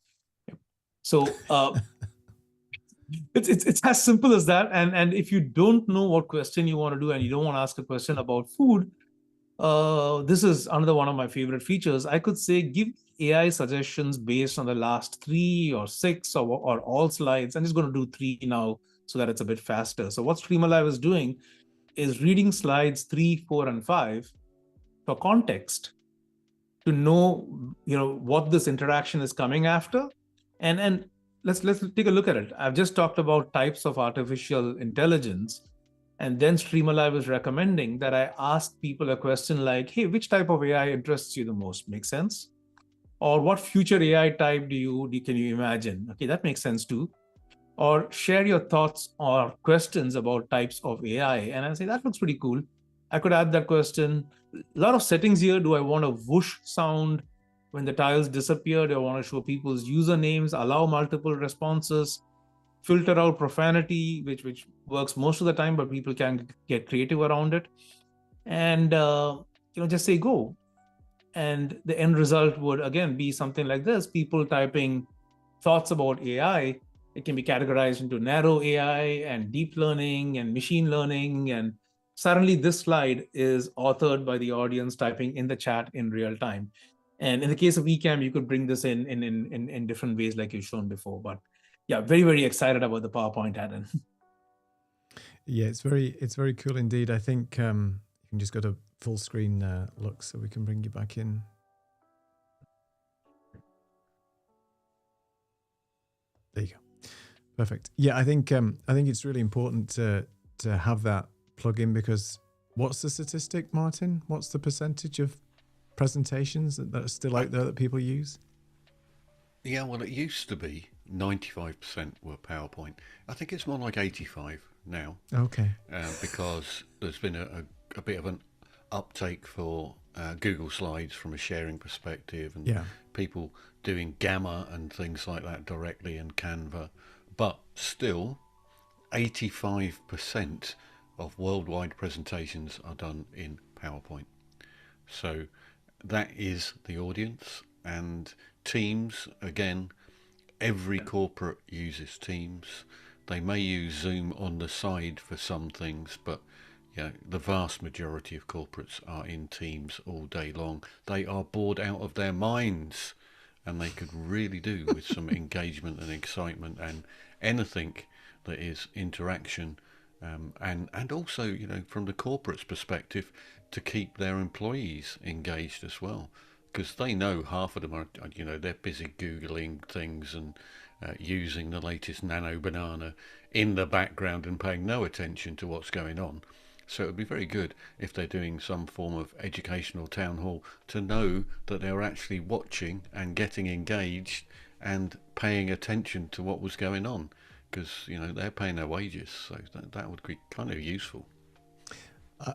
So it's as simple as that. And if you don't know what question you want to do and you don't want to ask a question about food, this is another one of my favorite features. I could say, give AI suggestions based on the last 3 or 6 or all slides. I'm just going to do 3 now so that it's a bit faster. So what StreamAlive is doing is reading slides 3, 4, and 5 for context to know, what this interaction is coming after. And let's take a look at it. I've just talked about types of artificial intelligence. And then StreamAlive is recommending that I ask people a question like, hey, which type of AI interests you the most? Make sense? Or what future AI type can you imagine? Okay, that makes sense too. Or share your thoughts or questions about types of AI. And I say, that looks pretty cool. I could add that question. A lot of settings here. Do I want a whoosh sound when the tiles disappear? Do I want to show people's usernames, allow multiple responses, filter out profanity, which works most of the time, but people can get creative around it, and just say go. And the end result would again be something like this: people typing thoughts about AI. It can be categorized into narrow AI and deep learning and machine learning, and suddenly this slide is authored by the audience typing in the chat in real time. And in the case of Ecamm, you could bring this in different ways like you've shown before. But yeah, very, very excited about the PowerPoint add-in. Yeah, it's very cool indeed. I think you can just go to full screen look so we can bring you back in. There you go. Perfect. Yeah, I think it's really important to have that plugin, because what's the statistic, Martin? What's the percentage of presentations that are still out there that people use? Yeah, well, it used to be 95% were PowerPoint. I think it's more like 85 now. Okay. Because there's been a bit of an uptake for Google Slides from a sharing perspective, and people doing Gamma and things like that directly in Canva. But still, 85% of worldwide presentations are done in PowerPoint. So that is the audience. And Teams, again, every corporate uses Teams. They may use Zoom on the side for some things, but the vast majority of corporates are in Teams all day long. They are bored out of their minds, and they could really do with some engagement and excitement and anything that is interaction, and also, from the corporate's perspective, to keep their employees engaged as well, because they know half of them are, they're busy Googling things and using the latest nano banana in the background and paying no attention to what's going on. So it would be very good if they're doing some form of educational town hall to know that they're actually watching and getting engaged and paying attention to what was going on, because they're paying their wages, so that would be kind of useful.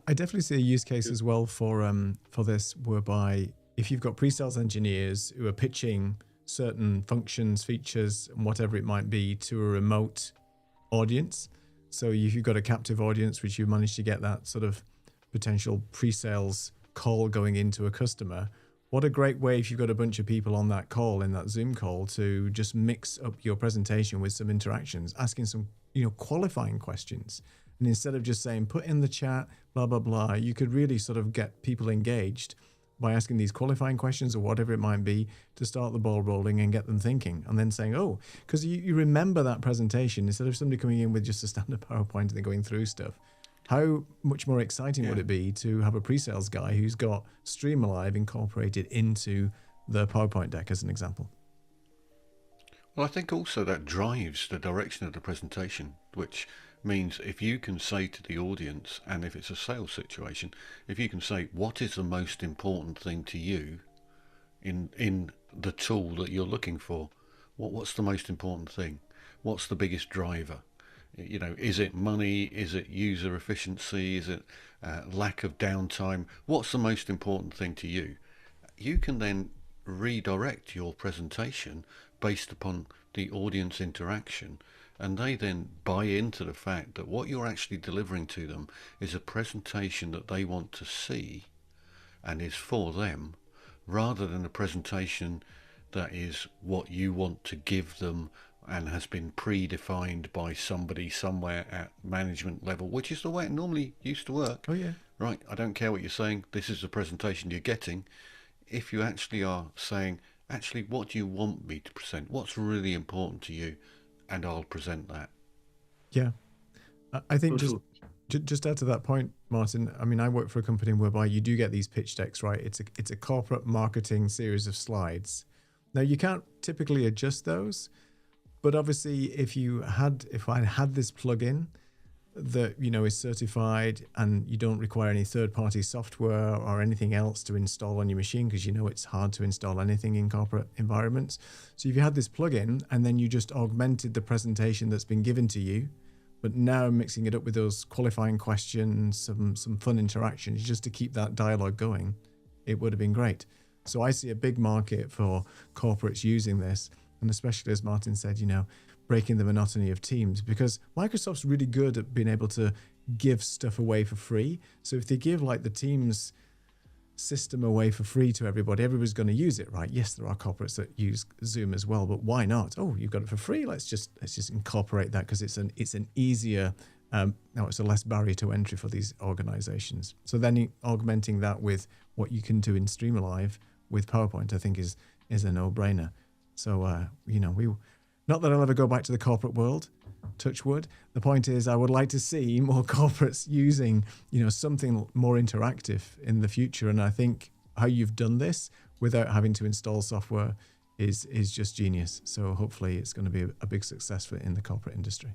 I definitely see a use case as well for this, whereby if you've got pre-sales engineers who are pitching certain functions, features, and whatever it might be to a remote audience. So if you've got a captive audience, which you managed to get that sort of potential pre-sales call going into a customer, what a great way if you've got a bunch of people on that call, in that Zoom call, to just mix up your presentation with some interactions, asking some, qualifying questions. And instead of just saying, put in the chat, blah, blah, blah, you could really sort of get people engaged by asking these qualifying questions or whatever it might be to start the ball rolling and get them thinking, and then saying, oh, because you remember that presentation instead of somebody coming in with just a standard PowerPoint and then going through stuff. How much more exciting would it be to have a pre-sales guy who's got StreamAlive incorporated into the PowerPoint deck as an example. Well, I think also that drives the direction of the presentation, which means if you can say to the audience, and if it's a sales situation, if you can say, what is the most important thing to you in the tool that you're looking for? What's the most important thing? What's the biggest driver? You know, is it money? Is it user efficiency? Is it lack of downtime? What's the most important thing to you? You can then redirect your presentation based upon the audience interaction, and they then buy into the fact that what you're actually delivering to them is a presentation that they want to see and is for them, rather than a presentation that is what you want to give them and has been predefined by somebody somewhere at management level, which is the way it normally used to work. Oh yeah. Right, I don't care what you're saying, this is the presentation you're getting. If you actually are saying, actually, what do you want me to present? What's really important to you? And I'll present that. Yeah. I think just add to that point, Martin, I mean, I work for a company whereby you do get these pitch decks, right? It's a corporate marketing series of slides. Now, you can't typically adjust those, but obviously if I had this plugin that, you know, is certified and you don't require any third-party software or anything else to install on your machine, because you know it's hard to install anything in corporate environments. So if you had this plugin and then you just augmented the presentation that's been given to you, but now mixing it up with those qualifying questions, some fun interactions, just to keep that dialogue going, it would have been great. So I see a big market for corporates using this, and especially, as Martin said, you know, breaking the monotony of Teams, because Microsoft's really good at being able to give stuff away for free. So if they give like the Teams system away for free to everybody, everybody's going to use it, right? Yes, there are corporates that use Zoom as well, but why not? Oh, you've got it for free. Let's just incorporate that, because it's an easier, it's a less barrier to entry for these organizations. So then augmenting that with what you can do in StreamAlive with PowerPoint, I think is a no-brainer. So you know, not that I'll ever go back to the corporate world, touch wood. The point is, I would like to see more corporates using, you know, something more interactive in the future. And I think how you've done this without having to install software is just genius. So hopefully it's going to be a big success in the corporate industry.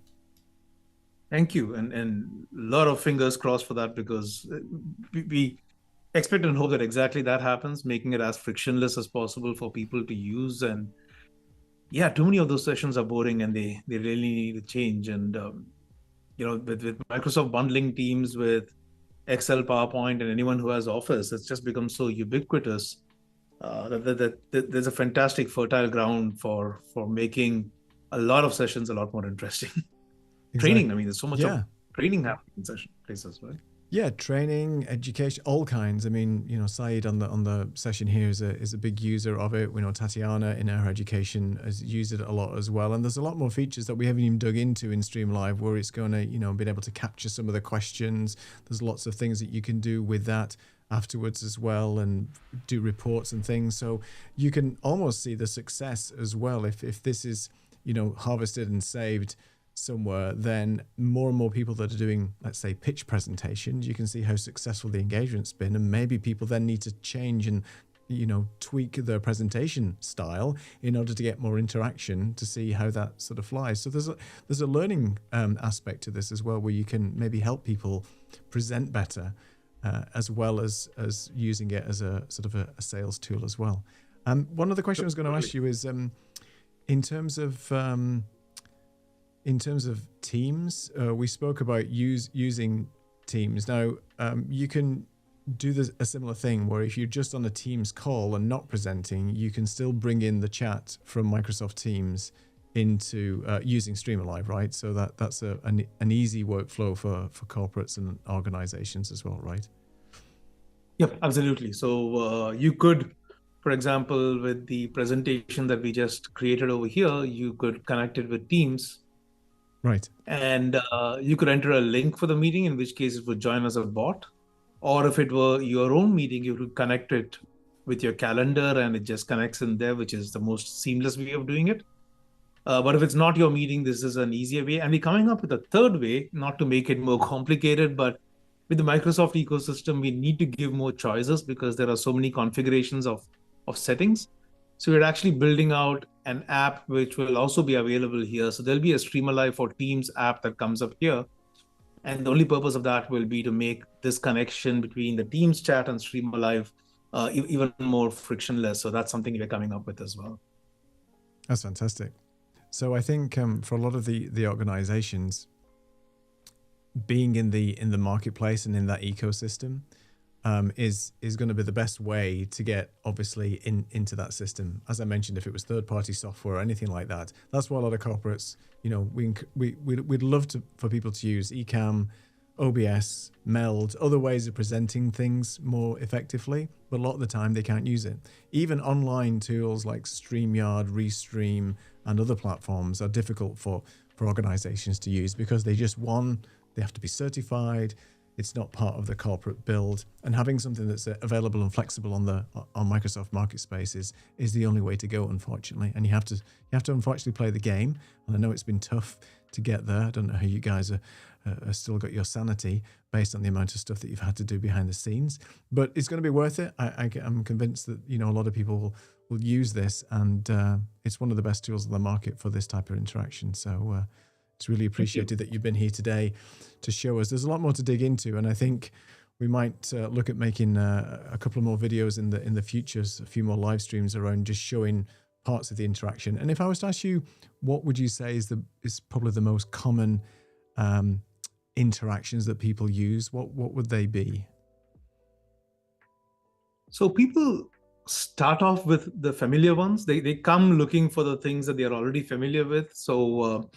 Thank you. And a lot of fingers crossed for that, because we expect and hope that exactly that happens, making it as frictionless as possible for people to use. And yeah, too many of those sessions are boring, and they really need a change. And you know, with Microsoft bundling Teams with Excel, PowerPoint, and anyone who has Office, it's just become so ubiquitous that there's a fantastic fertile ground for making a lot of sessions a lot more interesting. Exactly. Training, I mean, there's so much of training happening in session places, right? Yeah, training, education, all kinds. I mean, you know, Saeed on the session here is a big user of it. We know Tatiana in her education has used it a lot as well. And there's a lot more features that we haven't even dug into in StreamAlive, where it's going to, you know, be able to capture some of the questions. There's lots of things that you can do with that afterwards as well, and do reports and things. So you can almost see the success as well. If this is, you know, harvested and saved somewhere, then more and more people that are doing, let's say, pitch presentations, you can see how successful the engagement's been, and maybe people then need to change and, you know, tweak their presentation style in order to get more interaction to see how that sort of flies. So there's a learning aspect to this as well, where you can maybe help people present better, as well as using it as a sort of a sales tool as well. One other question I was going to ask you is, in terms of Teams, we spoke about using Teams. Now, you can do a similar thing where if you're just on a Teams call and not presenting, you can still bring in the chat from Microsoft Teams into using StreamAlive, right? So that's an easy workflow for corporates and organizations as well, right? Yep, absolutely. So you could, for example, with the presentation that we just created over here, you could connect it with Teams. Right. And you could enter a link for the meeting, in which case it would join as a bot. Or if it were your own meeting, you could connect it with your calendar and it just connects in there, which is the most seamless way of doing it. But if it's not your meeting, this is an easier way. And we're coming up with a third way, not to make it more complicated, but with the Microsoft ecosystem, we need to give more choices, because there are so many configurations of settings. So we're actually building out an app which will also be available here. So there'll be a StreamAlive for Teams app that comes up here. And the only purpose of that will be to make this connection between the Teams chat and StreamAlive even more frictionless. So that's something we're coming up with as well. That's fantastic. So I think for a lot of the organizations, being in the marketplace and in that ecosystem is going to be the best way to get obviously into that system. As I mentioned, if it was third-party software or anything like that, that's why a lot of corporates, we'd love for people to use Ecamm, OBS, Meld, other ways of presenting things more effectively, but a lot of the time they can't use it. Even online tools like StreamYard, Restream, and other platforms are difficult for organizations to use because they have to be certified. It's not part of the corporate build, and having something that's available and flexible on Microsoft Marketspace is the only way to go, unfortunately. And you have to unfortunately play the game. And I know it's been tough to get there. I don't know how you guys are still got your sanity based on the amount of stuff that you've had to do behind the scenes, but it's going to be worth it. I'm convinced that a lot of people will use this, and it's one of the best tools on the market for this type of interaction. So. It's really appreciated that you've been here today to show us. There's a lot more to dig into, and I think we might look at making a couple of more videos in the future, a few more live streams around just showing parts of the interaction. And if I was to ask you, what would you say is probably the most common interactions that people use? What would they be? So people start off with the familiar ones. They come looking for the things that they are already familiar with. So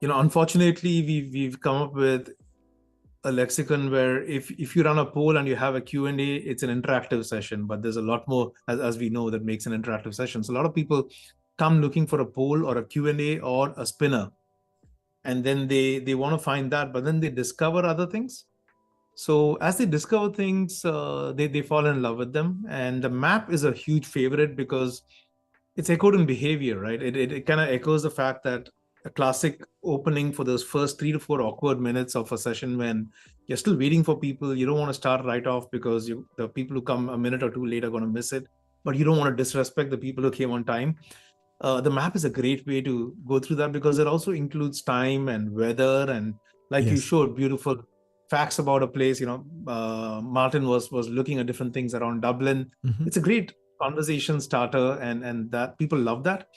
unfortunately, we've come up with a lexicon where if you run a poll and you have a Q&A, it's an interactive session, but there's a lot more, as we know, that makes an interactive session. So a lot of people come looking for a poll or a Q&A or a spinner, and then they want to find that, but then they discover other things. So as they discover things, they fall in love with them. And the map is a huge favorite because it's echoed in behavior, right? It kind of echoes the fact that a classic opening for those first 3 to 4 awkward minutes of a session when you're still waiting for people. You don't want to start right off because the people who come a minute or two late are going to miss it, but you don't want to disrespect the people who came on time. The map is a great way to go through that because it also includes time and weather, and like you showed beautiful facts about a place. Martin was looking at different things around Dublin. Mm-hmm. It's a great conversation starter, and that people love that.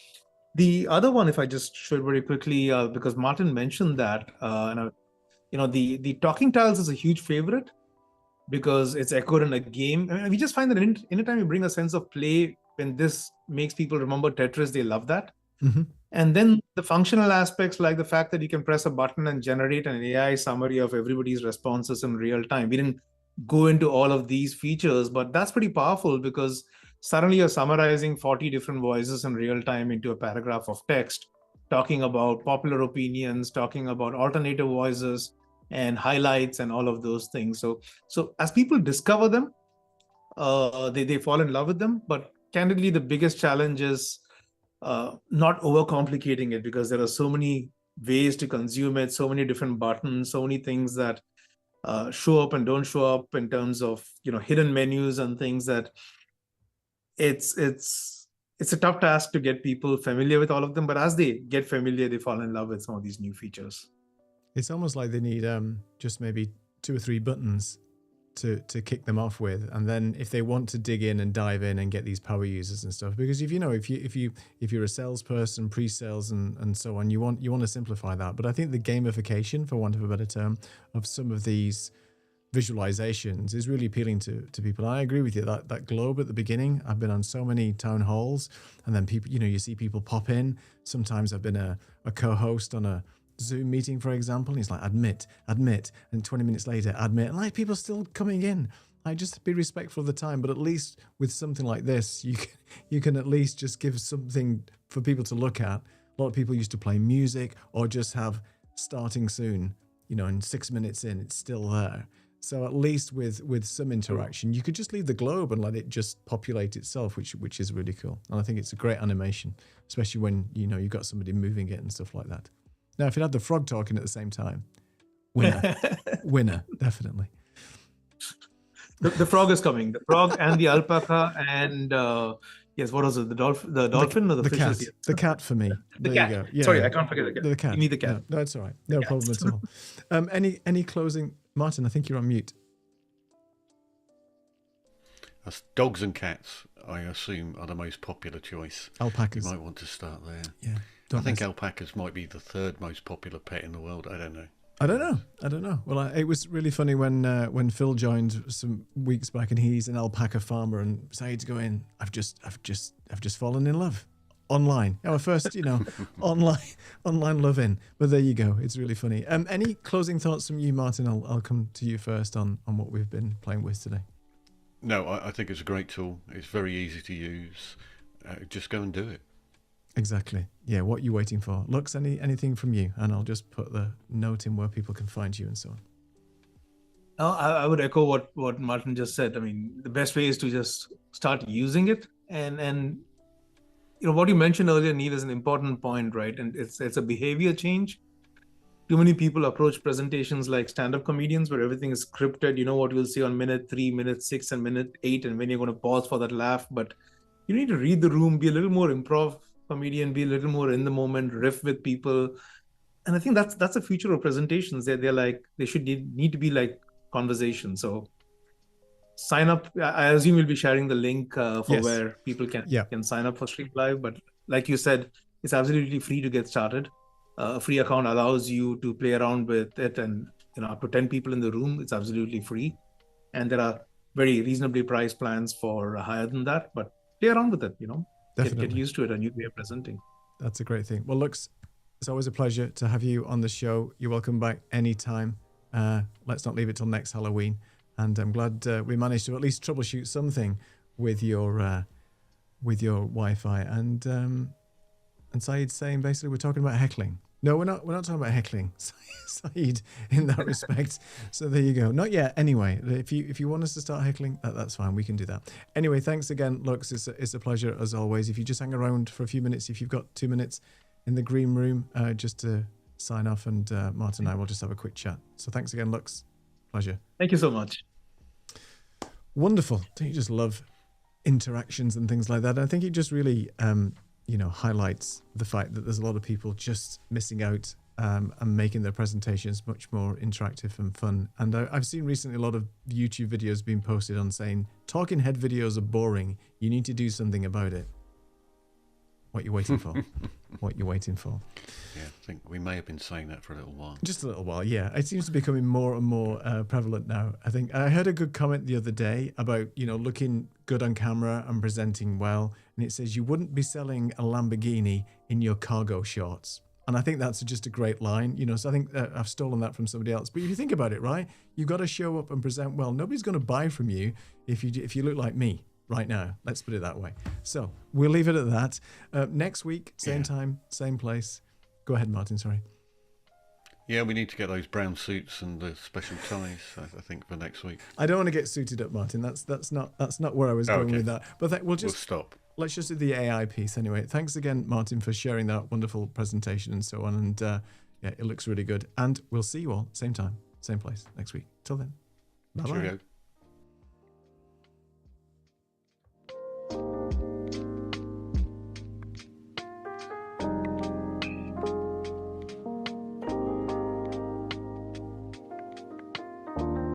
The other one, if I just show it very quickly, because Martin mentioned that, the talking tiles is a huge favorite because it's echoed in a game. I mean, we just find that anytime you bring a sense of play, when this makes people remember Tetris, they love that. Mm-hmm. And then the functional aspects, like the fact that you can press a button and generate an AI summary of everybody's responses in real time. We didn't go into all of these features, but that's pretty powerful because suddenly you're summarizing 40 different voices in real time into a paragraph of text, talking about popular opinions, talking about alternative voices and highlights and all of those things. So as people discover them, they fall in love with them. But candidly, the biggest challenge is not overcomplicating it, because there are so many ways to consume it, so many different buttons, so many things that show up and don't show up in terms of hidden menus and things that it's a tough task to get people familiar with all of them. But as they get familiar, they fall in love with some of these new features. It's almost like they need just maybe 2 or 3 buttons to kick them off with, and then if they want to dig in and dive in and get these power users and stuff, because if you're a salesperson, pre-sales and so on, you want to simplify that. But I think the gamification, for want of a better term, of some of these visualizations is really appealing to people. And I agree with you that globe at the beginning. I've been on so many town halls, and then people, you see people pop in. Sometimes I've been a co-host on a Zoom meeting, for example, and he's like, admit, and 20 minutes later, admit, and like people still coming in. Like, just be respectful of the time. But at least with something like this, you can at least just give something for people to look at. A lot of people used to play music or just have starting soon, and 6 minutes in, it's still there. So at least with some interaction, you could just leave the globe and let it just populate itself, which is really cool. And I think it's a great animation, especially when you've got somebody moving it and stuff like that. Now, if it had the frog talking at the same time, winner, definitely. The frog is coming. The frog and the alpaca and Yes, what was it? The dolphin or the fish? cat. The cat for me. The There cat. you go. Yeah, Sorry, I can't forget the cat. The cat. Give me the cat. No, it's all right. No problem at all. Any closing? Martin, I think you're on mute. Dogs and cats, I assume, are the most popular choice. Alpacas. You might want to start there. Yeah. I think alpacas might be the third most popular pet in the world. I don't know. I don't know. Well, it was really funny when Phil joined some weeks back, and he's an alpaca farmer, and Saeed's going, I've just fallen in love online. Our first, online love-in. But there you go. It's really funny. Any closing thoughts from you, Martin? I'll come to you first on what we've been playing with today. No, I think it's a great tool. It's very easy to use. Just go and do it. Exactly. Yeah, what are you waiting for? Lux, anything from you? And I'll just put the note in where people can find you and so on. I would echo what Martin just said. I mean, the best way is to just start using it. And what you mentioned earlier, Neil, is an important point, right? And it's a behavior change. Too many people approach presentations like stand-up comedians where everything is scripted. You know what you'll see on minute 3, minute 6, and minute 8, and when you're going to pause for that laugh. But you need to read the room, be a little more improv comedian, be a little more in the moment, riff with people. And I think that's the future of presentations. They should need to be like conversations. So sign up. I assume you'll be sharing the link for where people can sign up for StreamAlive. But like you said, it's absolutely free to get started. A free account allows you to play around with it, and up to 10 people in the room, it's absolutely free. And there are very reasonably priced plans for higher than that, but play around with it, Definitely. Get used to it, a new way of presenting. That's a great thing. Well, Lux, it's always a pleasure to have you on the show. You're welcome back anytime. Let's not leave it till next Halloween. And I'm glad we managed to at least troubleshoot something with your Wi-Fi. And Saeed's saying basically we're talking about heckling. No, we're not talking about heckling, Saeed, in that respect. So there you go. Not yet. Anyway, if you want us to start heckling, that's fine. We can do that. Anyway, thanks again, Lux. It's a pleasure as always. If you just hang around for a few minutes, if you've got 2 minutes in the green room, just to sign off, and Martin and I will just have a quick chat. So thanks again, Lux. Pleasure. Thank you so much. Wonderful. Don't you just love interactions and things like that? I think it just really highlights the fact that there's a lot of people just missing out and making their presentations much more interactive and fun. And I've seen recently a lot of YouTube videos being posted on saying, talking head videos are boring. You need to do something about it. What you waiting for? What you waiting for? Yeah, I think we may have been saying that for a little while. Just a little while, yeah. It seems to be becoming more and more prevalent now. I think I heard a good comment the other day about, looking good on camera and presenting well. And it says you wouldn't be selling a Lamborghini in your cargo shorts. And I think that's just a great line, So I think I've stolen that from somebody else. But if you think about it, right, you've got to show up and present well. Nobody's going to buy from you if you look like me right now. Let's put it that way. So we'll leave it at that. Next week, same time, same place. Go ahead, Martin. Sorry. Yeah, we need to get those brown suits and the special ties, I think, for next week. I don't want to get suited up, Martin. That's not where I was going with that. But we'll stop. Let's just do the AI piece anyway. Thanks again, Martin, for sharing that wonderful presentation and so on. And it looks really good. And we'll see you all same time, same place next week. Till then, bye-bye. Cheerio.